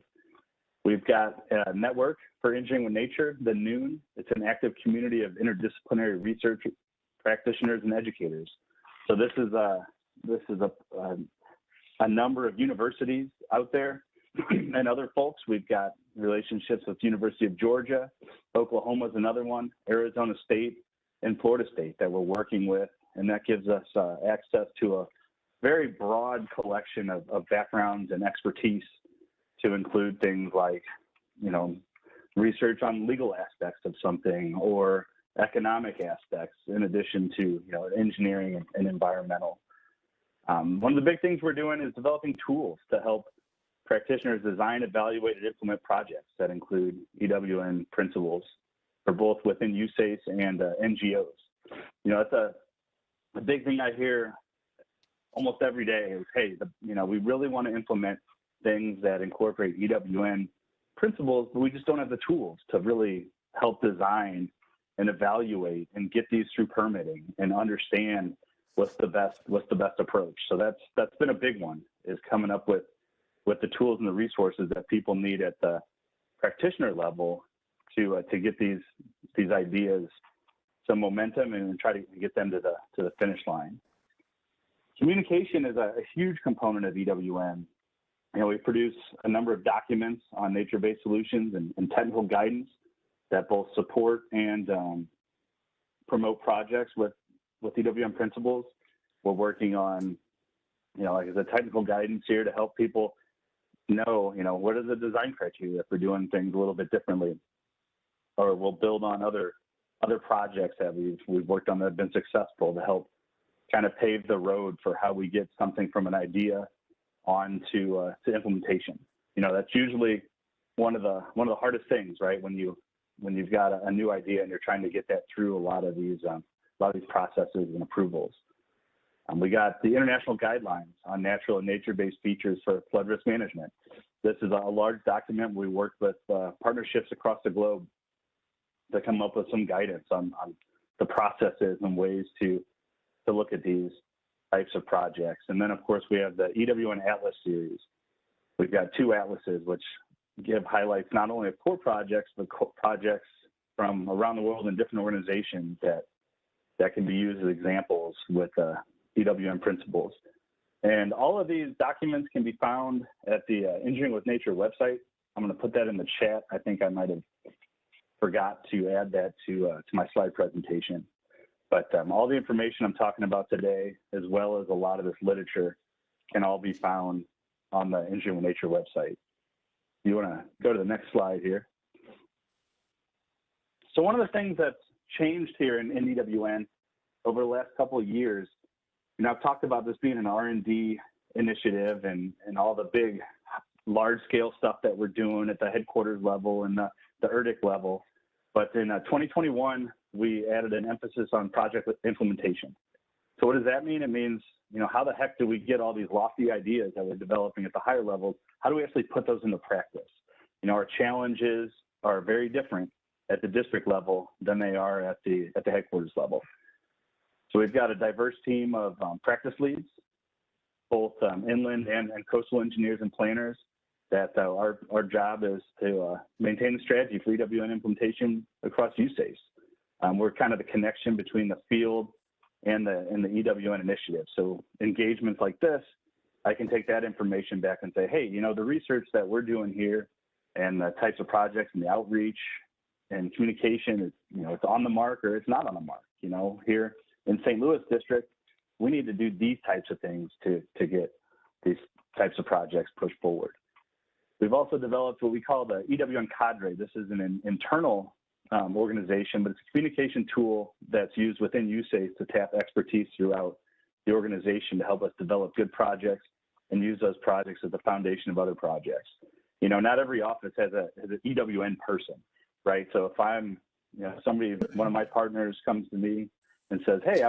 We've got a network for Engineering with Nature, the Ewn. It's an active community of interdisciplinary research practitioners and educators. So this is a number of universities out there and other folks. We've got relationships with University of Georgia, Oklahoma is another one, Arizona State, and Florida State that we're working with, and that gives us access to very broad collection of backgrounds and expertise to include things like, research on legal aspects of something or economic aspects, in addition to, engineering and environmental. One of the big things we're doing is developing tools to help practitioners design, evaluate, and implement projects that include EWN principles for both within USACE and NGOs. That's a big thing I hear almost every day is, hey, we really want to implement things that incorporate EWN principles, but we just don't have the tools to really help design and evaluate and get these through permitting and understand what's the best approach. So that's been a big one, is coming up with the tools and the resources that people need at the practitioner level to get these ideas some momentum and try to get them to the finish line. Communication is a huge component of EWN. We produce a number of documents on nature-based solutions and technical guidance that both support and promote projects with EWN principles. We're working on, like I said, technical guidance here to help people know, what are the design criteria if we're doing things a little bit differently, or we'll build on other projects that we've worked on that have been successful to help kind of pave the road for how we get something from an idea on to implementation. That's usually one of the hardest things, right? When you've got a new idea and you're trying to get that through a lot of these processes and approvals. We got the international guidelines on natural and nature-based features for flood risk management. This is a large document. We work with partnerships across the globe to come up with some guidance on the processes and ways to look at these types of projects. And then, of course, we have the EWN Atlas series. We've got 2 atlases, which give highlights not only of core projects, but projects from around the world in different organizations that can be used as examples with EWN principles. And all of these documents can be found at the Engineering with Nature website. I'm going to put that in the chat. I think I might have forgot to add that to my slide presentation. But all the information I'm talking about today, as well as a lot of this literature, can all be found on the Engineering with Nature website. You want to go to the next slide here. So one of the things that's changed here in EWN over the last couple of years, I've talked about this being an R&D initiative and all the big, large-scale stuff that we're doing at the headquarters level and the ERDIC level. But in 2021, we added an emphasis on project implementation. So what does that mean? It means, how the heck do we get all these lofty ideas that we're developing at the higher levels? How do we actually put those into practice? Our challenges are very different at the district level than they are at the headquarters level. So we've got a diverse team of practice leads, both inland and coastal engineers and planners, that our job is to maintain the strategy for EWN implementation across USACE. We're kind of the connection between the field and the EWN initiative. So engagements like this, I can take that information back and say, hey, the research that we're doing here and the types of projects and the outreach and communication is, it's on the mark or it's not on the mark. Here in St. Louis District, we need to do these types of things to get these types of projects pushed forward. We've also developed what we call the Ewm Cadre. This is an internal organization, but it's a communication tool that's used within USACE to tap expertise throughout the organization to help us develop good projects and use those projects as the foundation of other projects. Not every office has an EWN person, right? So if I'm, one of my partners comes to me and says, hey,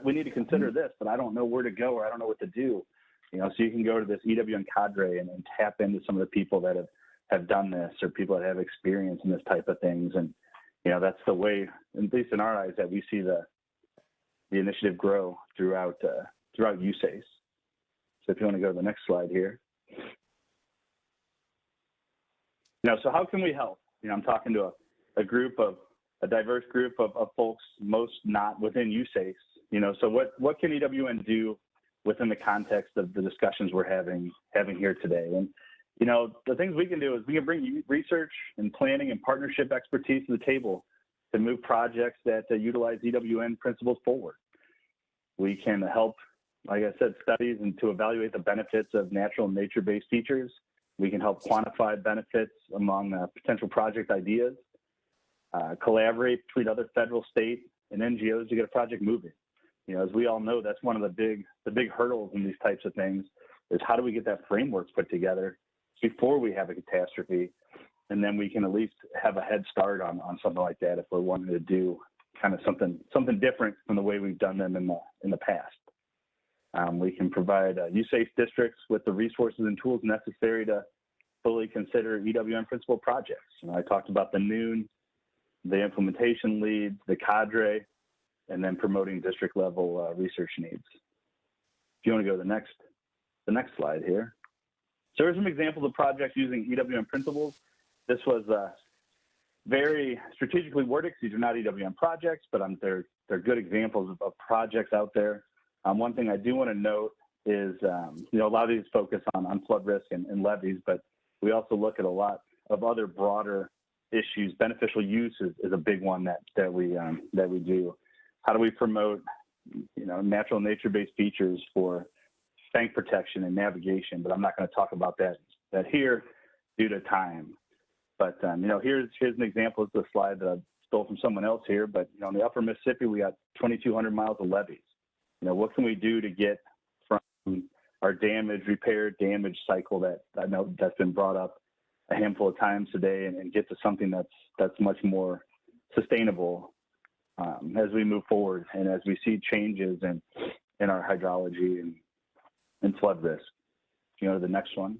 we need to consider this, but I don't know where to go or I don't know what to do. So you can go to this Ewm Cadre and tap into some of the people that have done this or people that have experience in this type of things. And, that's the way, at least in our eyes, that we see the initiative grow throughout USACE. So if you want to go to the next slide here. So how can we help? I'm talking to a diverse group of folks, most not within USACE. So what can EWN do within the context of the discussions we're having here today? And, the things we can do is we can bring research and planning and partnership expertise to the table to move projects that utilize EWN principles forward. We can help like I said, studies and to evaluate the benefits of natural and nature-based features. We can help quantify benefits among potential project ideas, collaborate between other federal, state, and NGOs to get a project moving. You know, as we all know, that's one of the big hurdles in these types of things is how do we get that framework put together before we have a catastrophe, and then we can at least have a head start on something like that if we're wanting to do kind of something different from the way we've done them in the past. We can provide USAFE districts with the resources and tools necessary to fully consider EWM principal projects. You know, I talked about the Noon, the implementation leads, the cadre, and then promoting district level research needs. If you want to go to the next slide here. So here's some examples of projects using EWM principles. This was very strategically worded. These are not EWM projects, but they're good examples of projects out there. One thing I do want to note is, you know, a lot of these focus on flood risk and levees, but we also look at a lot of other broader issues. Beneficial use is a big one that we do. How do we promote, you know, natural nature-based features for bank protection and navigation? But I'm not going to talk about that here due to time. But you know, here's an example of the slide that I stole from someone else here. But you know, in the Upper Mississippi, we got 2,200 miles of levees. You know, what can we do to get from our repair damage cycle that I know that's been brought up a handful of times today, and get to something that's much more sustainable as we move forward and as we see changes in our hydrology and flood risk. You know, the next one.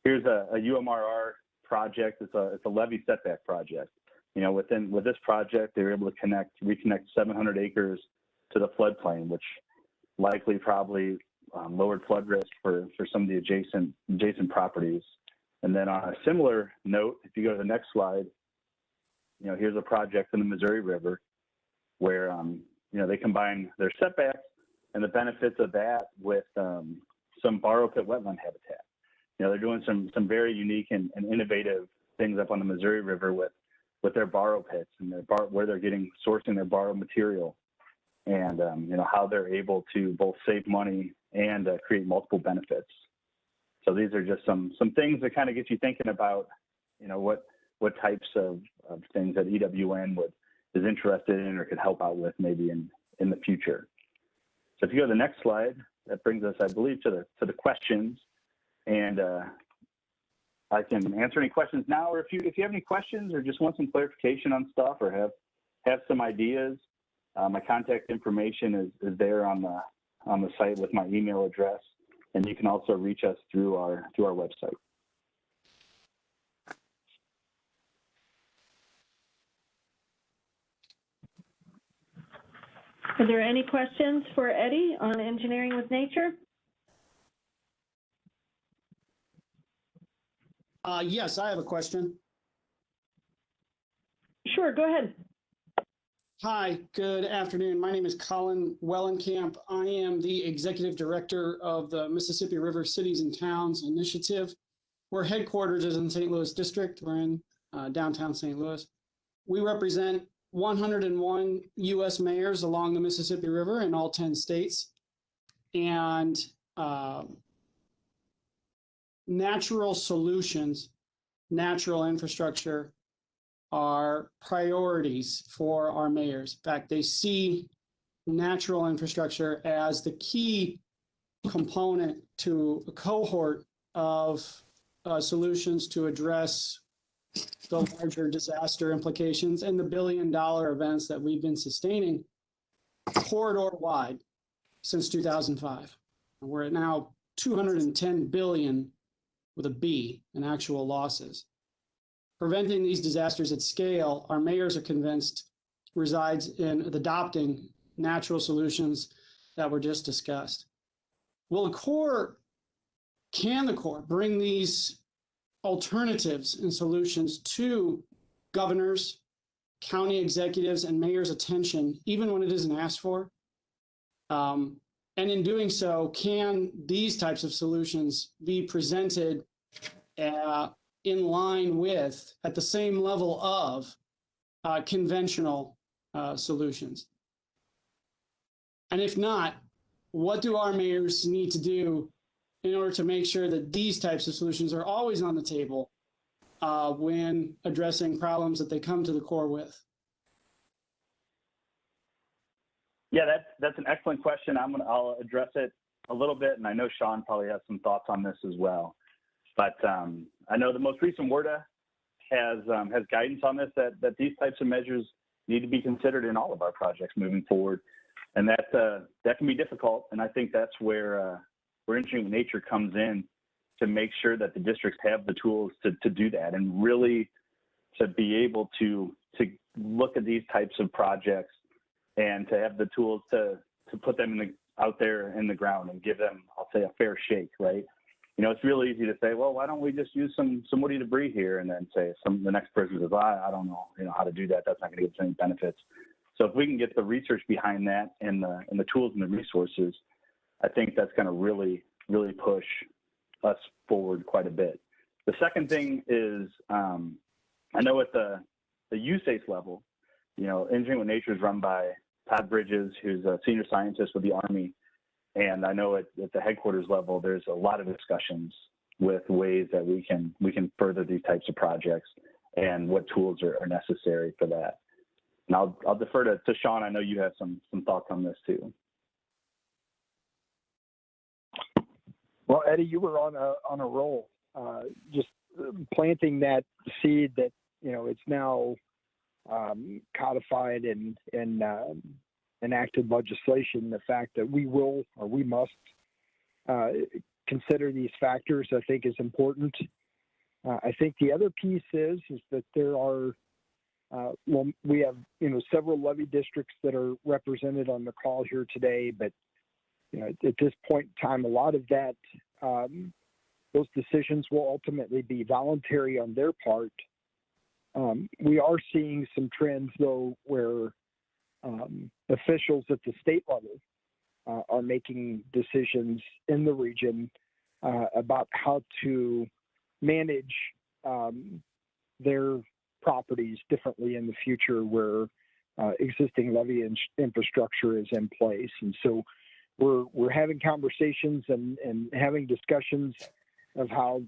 Here's a UMRR project. It's a levee setback project. You know, with this project, they were able to reconnect 700 acres to the floodplain, which likely probably lowered flood risk for some of the adjacent properties. And then on a similar note, if you go to the next slide, you know, here's a project in the Missouri River where, you know, they combine their setbacks and the benefits of that with some borrow pit wetland habitat. You know, they're doing some very unique and innovative things up on the Missouri River with their borrow pits and where they're sourcing their borrow material, and you know, how they're able to both save money and create multiple benefits. So these are just some things that kind of get you thinking about, you know, what types of things that EWN is interested in or could help out with maybe in the future. So if you go to the next slide, that brings us, I believe, to the questions. And I can answer any questions now, or if you have any questions or just want some clarification on stuff or have some ideas, my contact information is there on the site with my email address, and you can also reach us through our website. Are there any questions for Eddie on engineering with nature? Yes, I have a question. Sure, go ahead. Hi, good afternoon. My name is Colin Wellenkamp. I am the Executive Director of the Mississippi River Cities and Towns Initiative. We're headquartered is in St. Louis District. We're in downtown St. Louis. We represent 101 U.S. mayors along the Mississippi River in all 10 states. And natural solutions, natural infrastructure are priorities for our mayors. In fact, they see natural infrastructure as the key component to a cohort of solutions to address the larger disaster implications and the billion-dollar events that we've been sustaining corridor-wide since 2005. We're at now 210 billion with a B in actual losses. Preventing these disasters at scale, our mayors are convinced, resides in adopting natural solutions that were just discussed. Will can the Corps bring these alternatives and solutions to governors, county executives, and mayors' attention, even when it isn't asked for? And in doing so, can these types of solutions be presented in line with, at the same level of, conventional solutions? And if not, what do our mayors need to do in order to make sure that these types of solutions are always on the table when addressing problems that they come to the Corps with? Yeah, that's an excellent question. I'll address it a little bit, and I know Sean probably has some thoughts on this as well. But I know the most recent WRDA has guidance on this, that these types of measures need to be considered in all of our projects moving forward, and that can be difficult. And I think that's where engineering with nature comes in, to make sure that the districts have the tools to do that, and really to be able to look at these types of projects and to have the tools to put them out there in the ground and give them, I'll say, a fair shake, right? You know, it's really easy to say, well, why don't we just use some woody debris here, and then say the next person says, I don't know, how to do that. That's not going to give us any benefits. So if we can get the research behind that and the tools and the resources, I think that's going to really, really push us forward quite a bit. The second thing is, I know at the USACE level, Engineering with Nature is run by Todd Bridges, who's a senior scientist with the Army. And I know at the headquarters level, there's a lot of discussions with ways that we can further these types of projects and what tools are necessary for that. And I'll defer to Sean. I know you have some thoughts on this too. Well, Eddie, you were on a roll, just planting that seed that it's now codified and enacted legislation. The fact that we must consider these factors, I think, is important. I think the other piece is that there are we have several levee districts that are represented on the call here today, but at this point in time, a lot of that those decisions will ultimately be voluntary on their part. We are seeing some trends, though, where officials at the state level are making decisions in the region about how to manage their properties differently in the future, where existing levee infrastructure is in place. And so we're having conversations and having discussions of how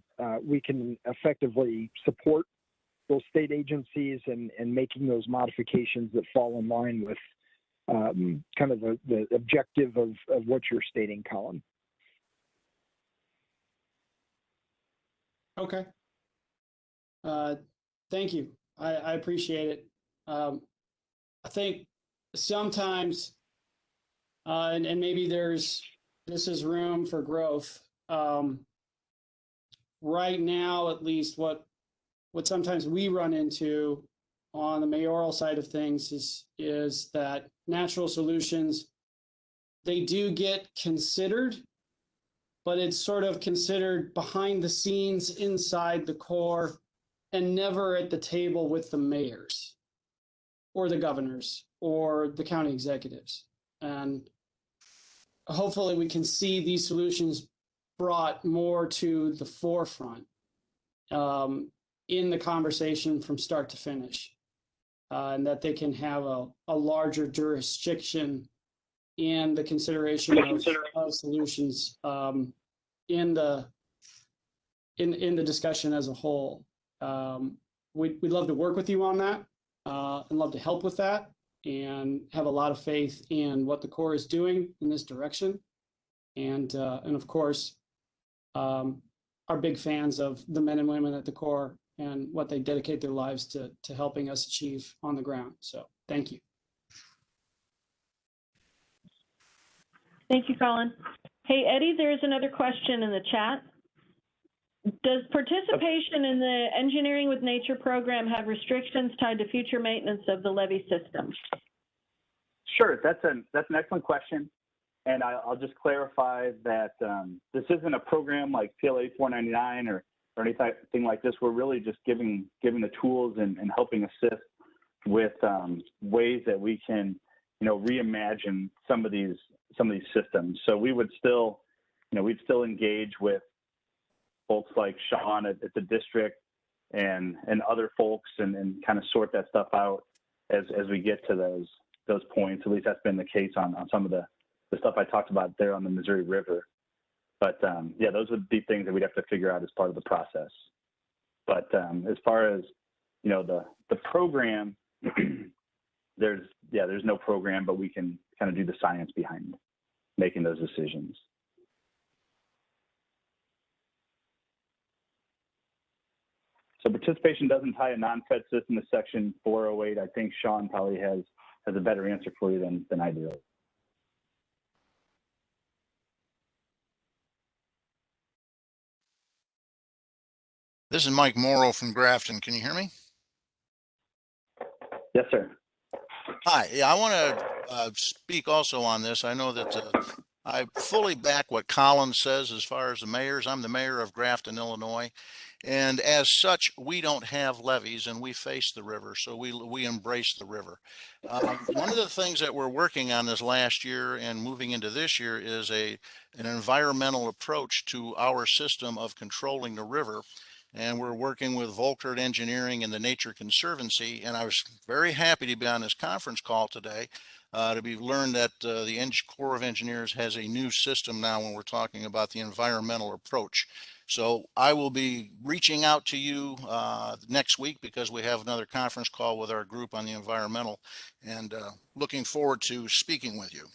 we can effectively support those state agencies and making those modifications that fall in line with kind of the objective of what you're stating, Colin. Okay. Thank you. I appreciate it. I think sometimes, and maybe this is room for growth. Right now, at least, what sometimes we run into on the mayoral side of things is that natural solutions, they do get considered, but it's sort of considered behind the scenes inside the Corps and never at the table with the mayors or the governors or the county executives. And hopefully we can see these solutions brought more to the forefront in the conversation from start to finish, and that they can have a larger jurisdiction in the consideration of solutions in the discussion as a whole. We'd love to work with you on that and love to help with that, and have a lot of faith in what the Corps is doing in this direction. And of course, are big fans of the men and women at the Corps and what they dedicate their lives to helping us achieve on the ground. So thank you. Thank you, Colin. Hey, Eddie, there's another question in the chat. Does participation in the Engineering with Nature program have restrictions tied to future maintenance of the levee system? Sure, that's an excellent question. And I'll just clarify that this isn't a program like PLA 499 or anything like this. We're really just giving the tools and helping assist with ways that we can, reimagine some of these systems. So we would still, we'd still engage with folks like Sean at the district and other folks and kind of sort that stuff out as we get to those points. At least that's been the case on some of the the stuff I talked about there on the Missouri River. But yeah, those would be things that we'd have to figure out as part of the process. But as far as, you know, the program, there's no program, but we can kind of do the science behind making those decisions. So participation doesn't tie a non-fed system to Section 408. I think Sean probably has a better answer for you than I do. This is Mike Morrow from Grafton. Can you hear me? Yes, sir. Hi. Yeah, I want to speak also on this. I know that I fully back what Colin says as far as the mayors. I'm the mayor of Grafton, Illinois. And as such, we don't have levees and we face the river, so we embrace the river. One of the things that we're working on this last year and moving into this year is an environmental approach to our system of controlling the river. And we're working with Volkert Engineering and the Nature Conservancy. And I was very happy to be on this conference call today to be learned that the Corps of Engineers has a new system now when we're talking about the environmental approach. So I will be reaching out to you next week because we have another conference call with our group on the environmental, and looking forward to speaking with you.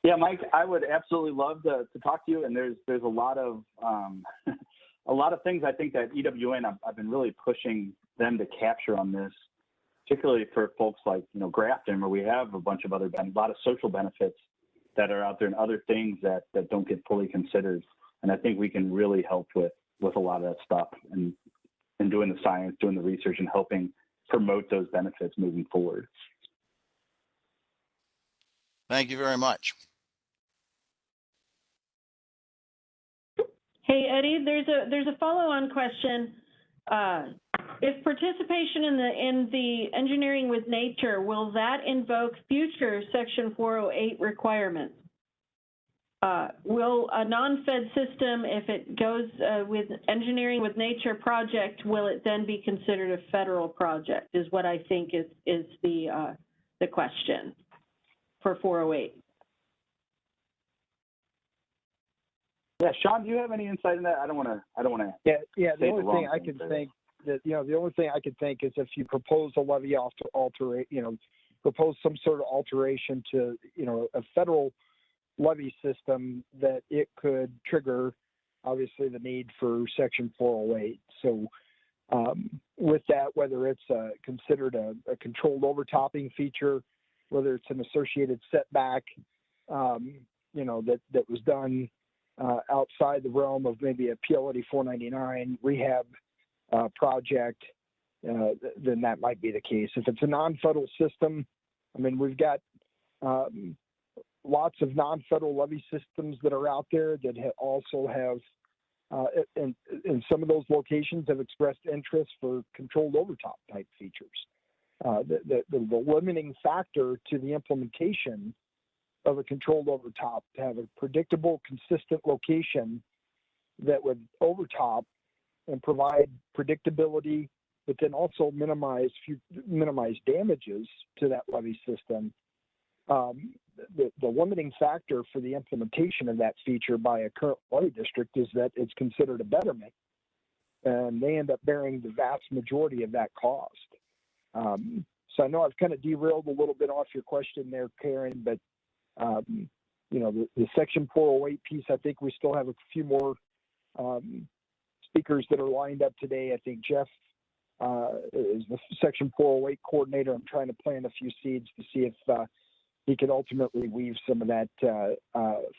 Yeah, Mike, I would absolutely love to talk to you. And there's a lot of a lot of things I think that EWN I've been really pushing them to capture on this, particularly for folks like, you know, Grafton, where we have a bunch of a lot of social benefits that are out there and other things that don't get fully considered. And I think we can really help with a lot of that stuff and doing the science, doing the research, and helping promote those benefits moving forward. Thank you very much. Hey, Eddie, there's a follow-on question. If participation in the engineering with nature, will that invoke future Section 408 requirements? Will a non-fed system, if it goes with engineering with nature project, will it then be considered a federal project? Is what I think is the question for 408. Yeah, Sean, do you have any insight in that? I don't want to. Yeah. The only thing I could think that, you know, the only thing I could think is if you propose a levy propose some sort of alteration to, you know, a federal levy system, that it could trigger, obviously, the need for Section 408. So with that, whether it's considered a controlled overtopping feature, whether it's an associated setback, you know, that was done outside the realm of maybe a PLD 499 rehab project, then that might be the case. If it's a non-federal system, I mean, we've got lots of non-federal levy systems that are out there that also have, in some of those locations, have expressed interest for controlled overtop type features. The limiting factor to the implementation of a controlled overtop to have a predictable, consistent location that would overtop and provide predictability, but then also minimize damages to that levee system. The limiting factor for the implementation of that feature by a current levee district is that it's considered a betterment, and they end up bearing the vast majority of that cost. So I know I've kind of derailed a little bit off your question there, Karen, but you know, the Section 408 piece, I think we still have a few more speakers that are lined up today. I think Jeff is the Section 408 coordinator. I'm trying to plant a few seeds to see if he could ultimately weave some of that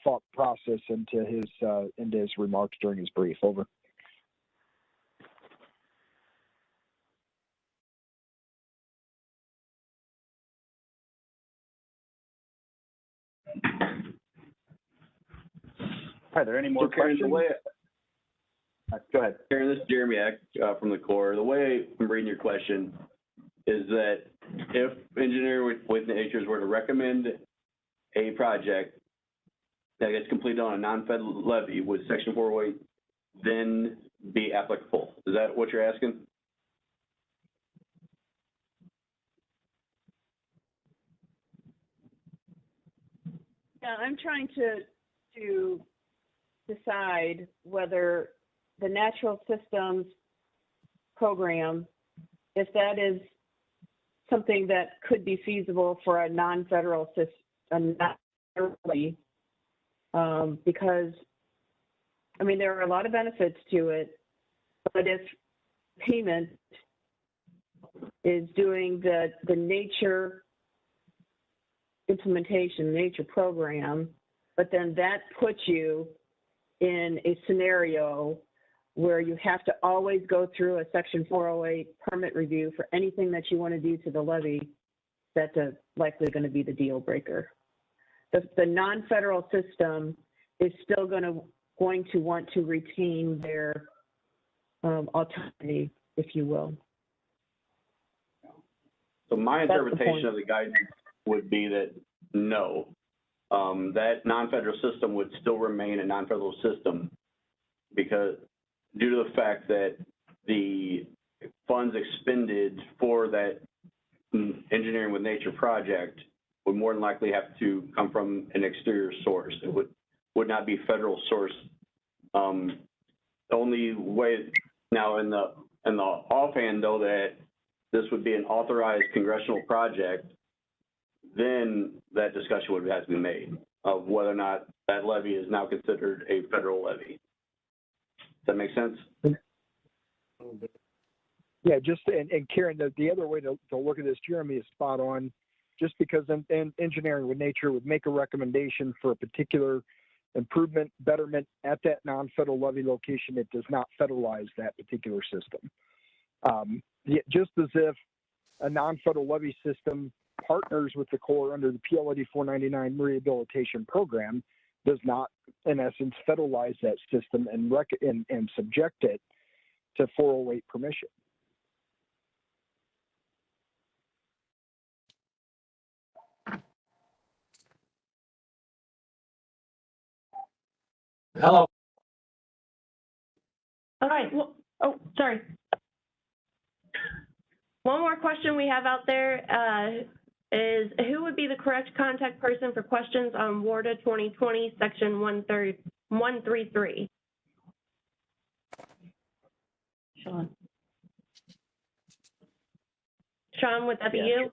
thought process into his remarks during his brief. Over. Are there any more questions? Go ahead. Karen, this is Jeremy from the Corps. The way I'm reading your question is that if Engineer with Natures were to recommend a project that gets completed on a non-fed levy, would Section 408 then be applicable? Is that what you're asking? I'm trying to decide whether the natural systems program, if that is something that could be feasible for a non-federal system, because, I mean, there are a lot of benefits to it, but if payment is doing the nature implementation, nature program, but then that puts you in a scenario where you have to always go through a Section 408 permit review for anything that you want to do to the levee, that's likely going to be the deal breaker. The non-federal system is still going to want to retain their autonomy, if you will. So my interpretation of the guidance would be that no, that non-federal system would still remain a non-federal system because due to the fact that the funds expended for that engineering with nature project would more than likely have to come from an exterior source. It would not be federal source. The only way now in the offhand though that this would be an authorized congressional project, then that discussion would have to be made of whether or not that levy is now considered a federal levy. Does that make sense? Yeah, just and Karen, the other way to look at this, Jeremy, is spot on. Just because in engineering with nature would make a recommendation for a particular improvement, betterment at that non-federal levy location, it does not federalize that particular system. Just as if a non-federal levy system partners with the Corps under the PLD 499 Rehabilitation Program does not, in essence, federalize that system and subject it to 408 permission. Hello. All right. Well, oh, sorry. One more question we have out there is who would be the correct contact person for questions on WARDA 2020 Section 133? Sean. Sean, would that be you?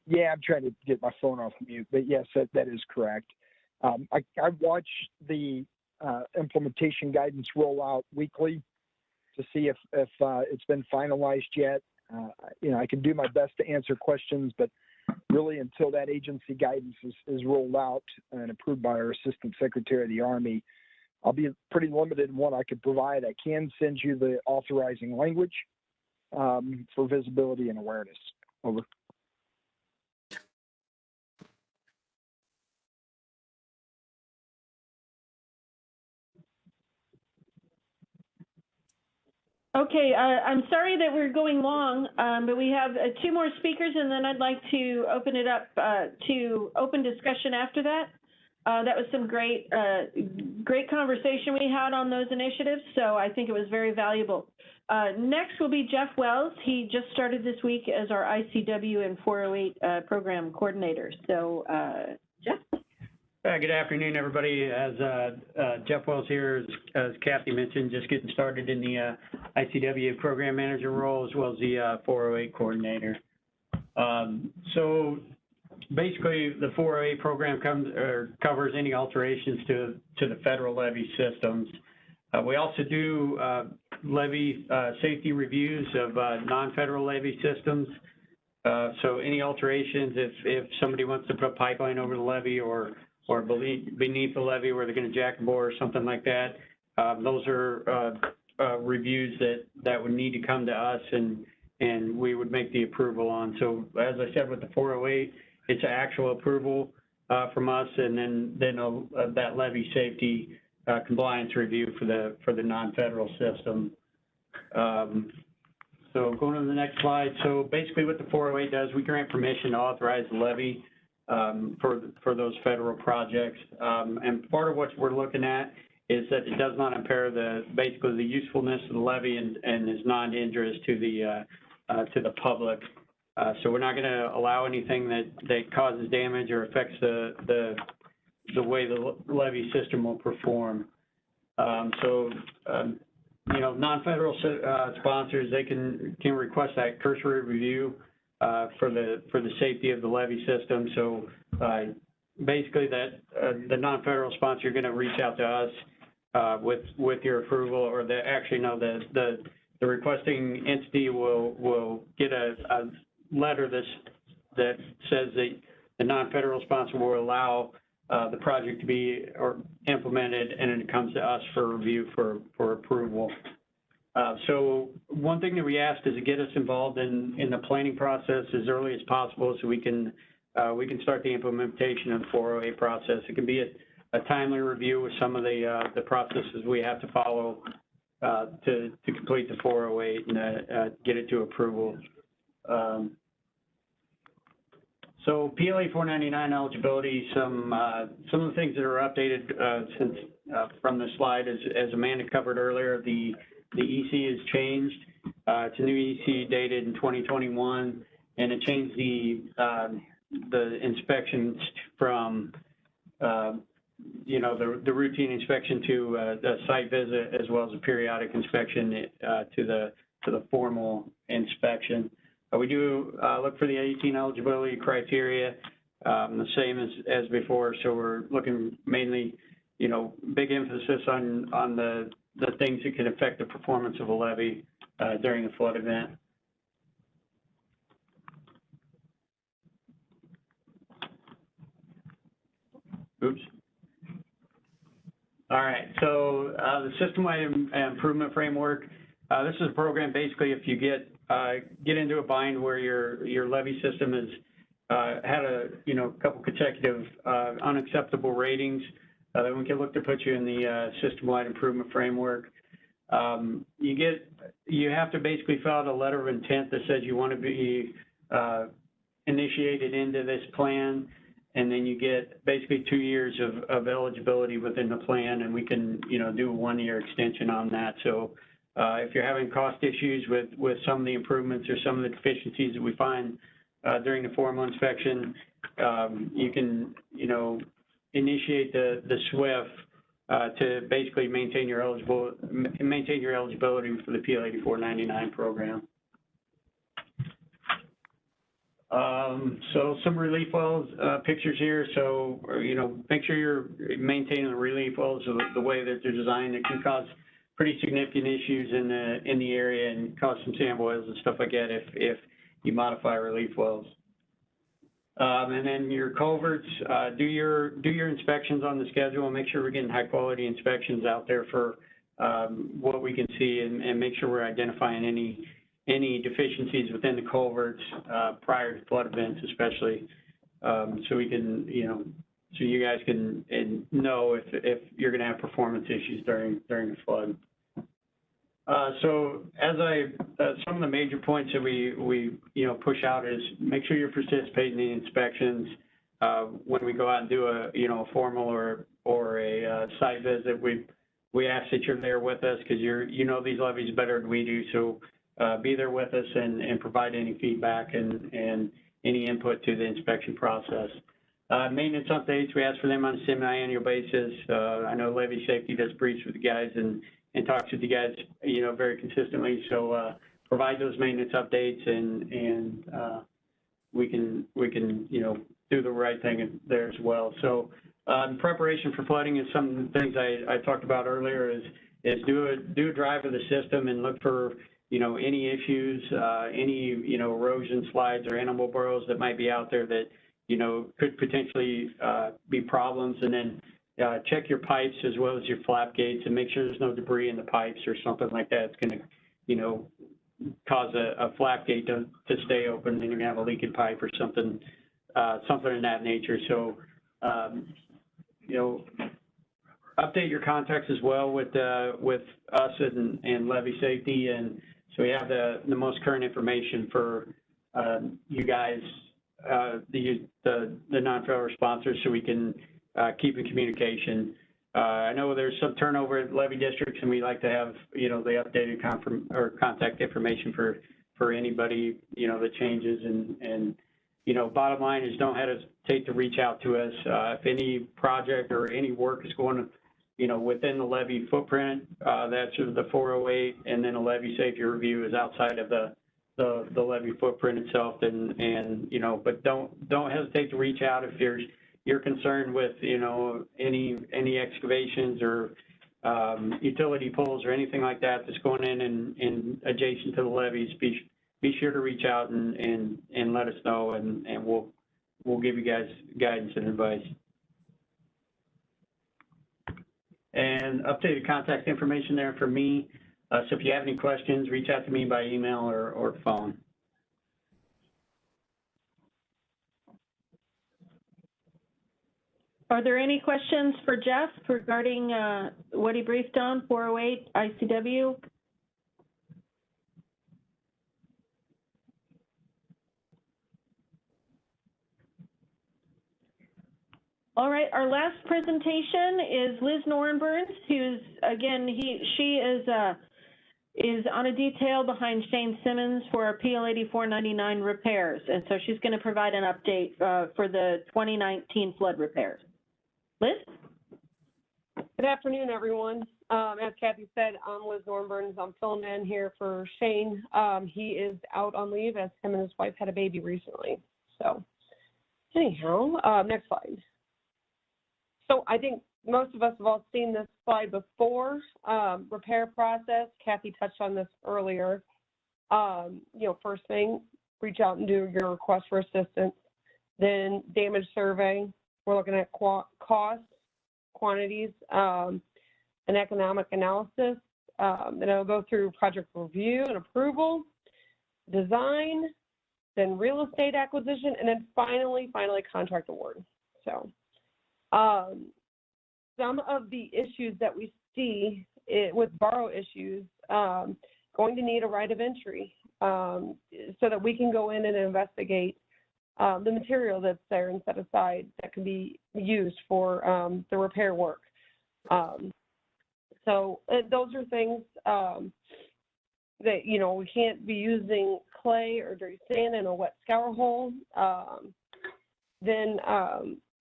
Yeah, I'm trying to get my phone off mute, but yes, that is correct. I watch the implementation guidance roll out weekly to see if it's been finalized yet. I can do my best to answer questions, but really until that agency guidance is rolled out and approved by our Assistant Secretary of the Army, I'll be pretty limited in what I could provide. I can send you the authorizing language for visibility and awareness. Over. Okay, I'm sorry that we're going long, but we have two more speakers, and then I'd like to open it up to open discussion after that. That was some great conversation we had on those initiatives, so I think it was very valuable. Next will be Jeff Wells. He just started this week as our ICW and 408 program coordinator. So, Jeff? Good afternoon, everybody. As Jeff Wells here, as Kathy mentioned, just getting started in the ICW program manager role as well as the 408 coordinator. So basically, the 408 program covers any alterations to the federal levee systems. We also do levee safety reviews of non-federal levee systems. So any alterations, if somebody wants to put a pipeline over the levee or beneath the levee where they're going to jack a bore or something like that, those are reviews that would need to come to us and we would make the approval on. So as I said with the 408, it's an actual approval from us, and then that levee safety compliance review for the non-federal system. So going to the next slide. So basically what the 408 does, we grant permission to authorize the levy for those federal projects. And part of what we're looking at is that it does not impair basically the usefulness of the levee and is non-injurious to the public. So we're not going to allow anything that causes damage or affects the the way the levee system will perform. You know, non-federal sponsors, they can request that cursory review for the safety of the levee system. So basically, that the non-federal sponsor, you're going to reach out to us with your approval, or the requesting entity will get a letter that says that the non-federal sponsor will allow the project to be implemented, and then it comes to us for review for approval. So one thing that we asked is to get us involved in the planning process as early as possible, so we can start the implementation of the 408 process. It can be a timely review with some of the processes we have to follow to complete the 408 and get it to approval. So PLA 499 eligibility, some of the things that are updated since from the slide, as Amanda covered earlier, the EC has changed. It's a new EC dated in 2021, and it changed the inspections from you know, the routine inspection to the site visit, as well as a periodic inspection to the formal inspection. We do look for the 18 eligibility criteria, the same as before. So we're looking mainly, you know, big emphasis on the things that can affect the performance of a levee during a flood event. Oops. All right, so the system-wide improvement framework. This is a program, basically, if you get into a bind where your levee system has had a couple consecutive unacceptable ratings, then we can look to put you in the system-wide improvement framework. You have to basically fill out a letter of intent that says you want to be initiated into this plan, and then you get basically 2 years of eligibility within the plan, and we can do a 1-year extension on that. So if you're having cost issues with some of the improvements or some of the deficiencies that we find during the formal inspection, you can initiate the SWIFT to basically maintain your eligibility for the PL 8499 program. So some relief wells pictures here. So make sure you're maintaining the relief wells the way that they're designed. It can cause pretty significant issues in the area and cause some sand boils and stuff like that if you modify relief wells. And then your culverts, do your inspections on the schedule and make sure we're getting high quality inspections out there for what we can see, and make sure we're identifying any deficiencies within the culverts prior to flood events, especially, so we can, so you guys can know if you're going to have performance issues during the flood. So some of the major points that we push out is make sure you're participating in inspections. When we go out and do a formal or a site visit, we ask that you're there with us, because you know these levees better than we do. So be there with us and provide any feedback and any input to the inspection process. Maintenance updates, we ask for them on a semi-annual basis. I know Levee Safety does briefs with the guys and talks with you guys, very consistently. So provide those maintenance updates, and we can do the right thing there as well. So preparation for flooding is some of the things I talked about earlier. Is do a drive of the system and look for any issues, any erosion slides or animal burrows that might be out there that could potentially be problems, and then check your pipes as well as your flap gates and make sure there's no debris in the pipes or something like that. It's going to cause a flap gate to stay open, and you're going to have a leaking pipe or something in that nature. So update your contacts as well with us and Levee Safety, and so we have the most current information for you guys, the non-federal sponsors, so we can keep in communication. I know there's some turnover at levee districts, and we like to have the updated contact information for anybody that changes, and bottom line is don't hesitate to reach out to us. If any project or any work is going to, within the levee footprint, that's the 408, and then a levee safety review is outside of the levee footprint itself. But don't hesitate to reach out if you're concerned with, any excavations or utility poles or anything like that that's going in and adjacent to the levees. Be sure to reach out and let us know, and we'll give you guys guidance and advice. And updated contact information there for me. So if you have any questions, reach out to me by email or phone. Are there any questions for Jeff regarding what he briefed on, 408 ICW? All right, our last presentation is Liz Norenburns, who's, again, she is on a detail behind Shane Simmons for our PL 8499 repairs. And so she's going to provide an update for the 2019 flood repairs. Liz? Good afternoon, everyone. As Kathy said, I'm Liz Norenburns. I'm filling in here for Shane. He is out on leave as him and his wife had a baby recently. So anyhow, next slide. So I think most of us have all seen this slide before. Repair process, Kathy touched on this earlier. First thing, reach out and do your request for assistance. Then damage survey. We're looking at costs, quantities, and economic analysis. Then I'll go through project review and approval, design, then real estate acquisition, and then finally contract award. So some of the issues that we see with borrow issues, going to need a right of entry so that we can go in and investigate the material that's there and set aside that can be used for the repair work. So those are things that, we can't be using clay or dirty sand in a wet scour hole. Then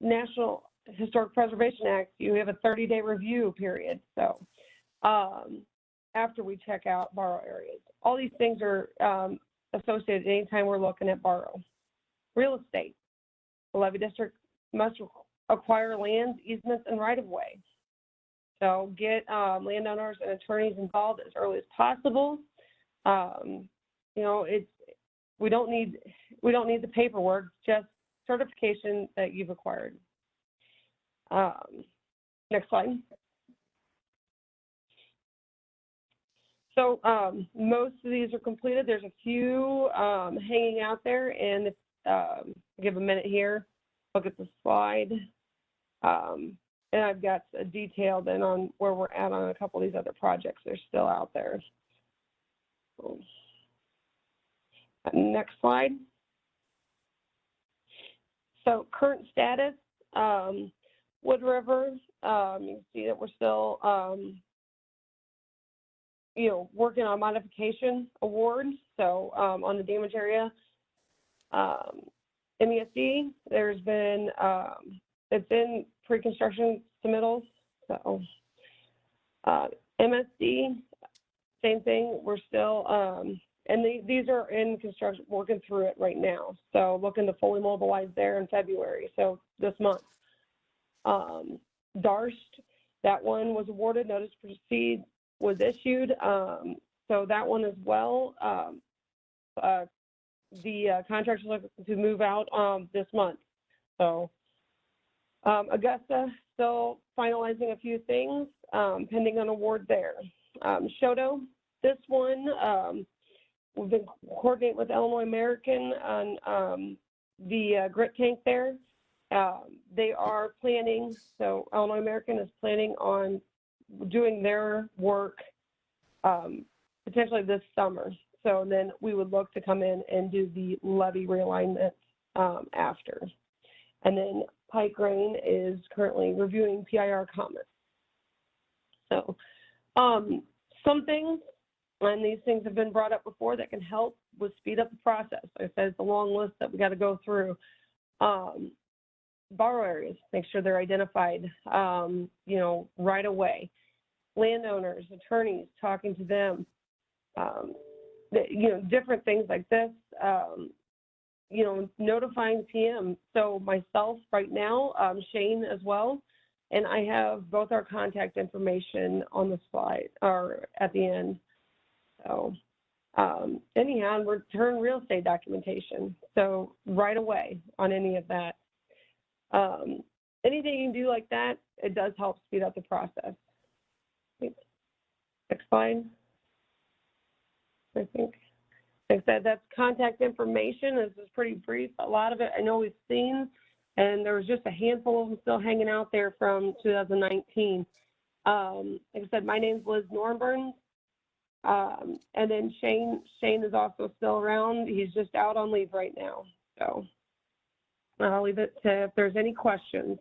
National Historic Preservation Act, you have a 30-day review period. So after we check out borrow areas, all these things are associated anytime we're looking at borrow. Real estate, the levee district must acquire lands, easements, and right-of-way. So get landowners and attorneys involved as early as possible. We don't need the paperwork, just certification that you've acquired. Next slide. So most of these are completed. There's a few hanging out there, and give a minute here, look at the slide. And I've got a detail then on where we're at on a couple of these other projects. They're still out there. So, next slide. So current status, Wood River, you can see that we're still, working on modification awards. So on the damage area, MESD, there's been, it's in pre-construction submittals. So MSD, same thing. We're still, and these are in construction, working through it right now. So looking to fully mobilize there in February, so this month. Darst, that one was awarded, notice to proceed was issued. So that one as well, the contractor's looking to move out this month. So Augusta, still finalizing a few things, pending an award there. Shoto, this one, we've been coordinating with Illinois American on the grit tank there. They are planning, so Illinois American is planning on doing their work potentially this summer. So then we would look to come in and do the levee realignment after. And then Pike Grain is currently reviewing PIR comments. So some things, and these things have been brought up before, that can help would speed up the process. Like I said, it's a long list that we got to go through. Borrow areas, make sure they're identified, you know, right away. Landowners, attorneys, talking to them, you know, different things like this. You know, notifying PM. So myself right now, Shane as well, and I have both our contact information on the slide or at the end. So anyhow, return real estate documentation. So right away on any of that. Anything you can do like that, it does help speed up the process. Next slide. I think. Like I said, that's contact information. This is pretty brief. A lot of it I know we've seen, and there was just a handful of them still hanging out there from 2019. Like I said, my name's Liz Norburn. And then Shane is also still around. He's just out on leave right now. So I'll leave it to if there's any questions.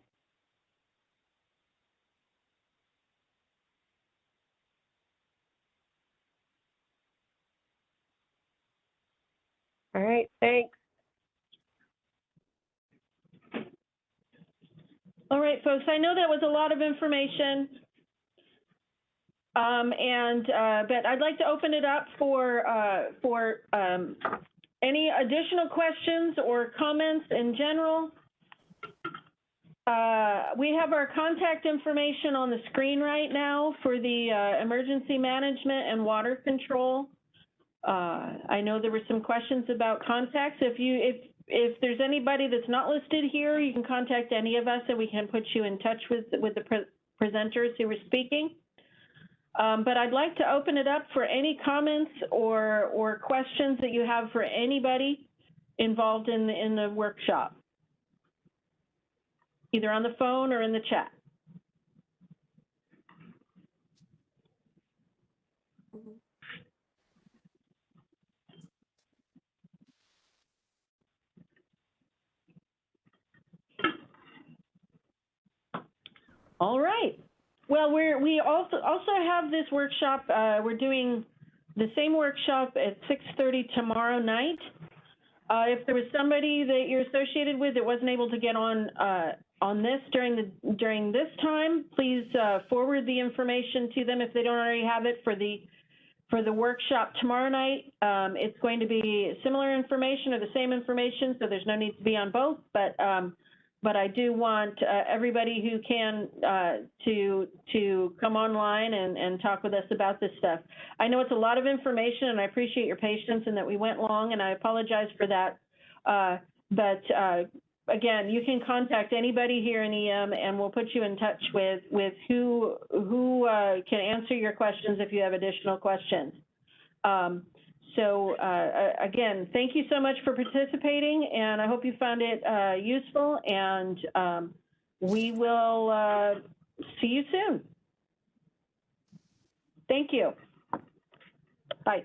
All right, thanks. All right, folks, I know that was a lot of information. But I'd like to open it up for any additional questions or comments in general. We have our contact information on the screen right now for the emergency management and water control. I know there were some questions about contacts. If there's anybody that's not listed here, you can contact any of us and we can put you in touch with the presenters who were speaking. But I'd like to open it up for any comments or questions that you have for anybody involved in the workshop, either on the phone or in the chat. All right. Well, we also have this workshop. We're doing the same workshop at 6:30 tomorrow night. If there was somebody that you're associated with that wasn't able to get on this during this time, please forward the information to them if they don't already have it for the workshop tomorrow night. It's going to be similar information or the same information, so there's no need to be on both. But I do want everybody who can to come online and talk with us about this stuff. I know it's a lot of information, and I appreciate your patience and that we went long, and I apologize for that. Again, you can contact anybody here in EM, and we'll put you in touch with who can answer your questions if you have additional questions. Again, thank you so much for participating, and I hope you found it useful, and we will see you soon. Thank you. Bye.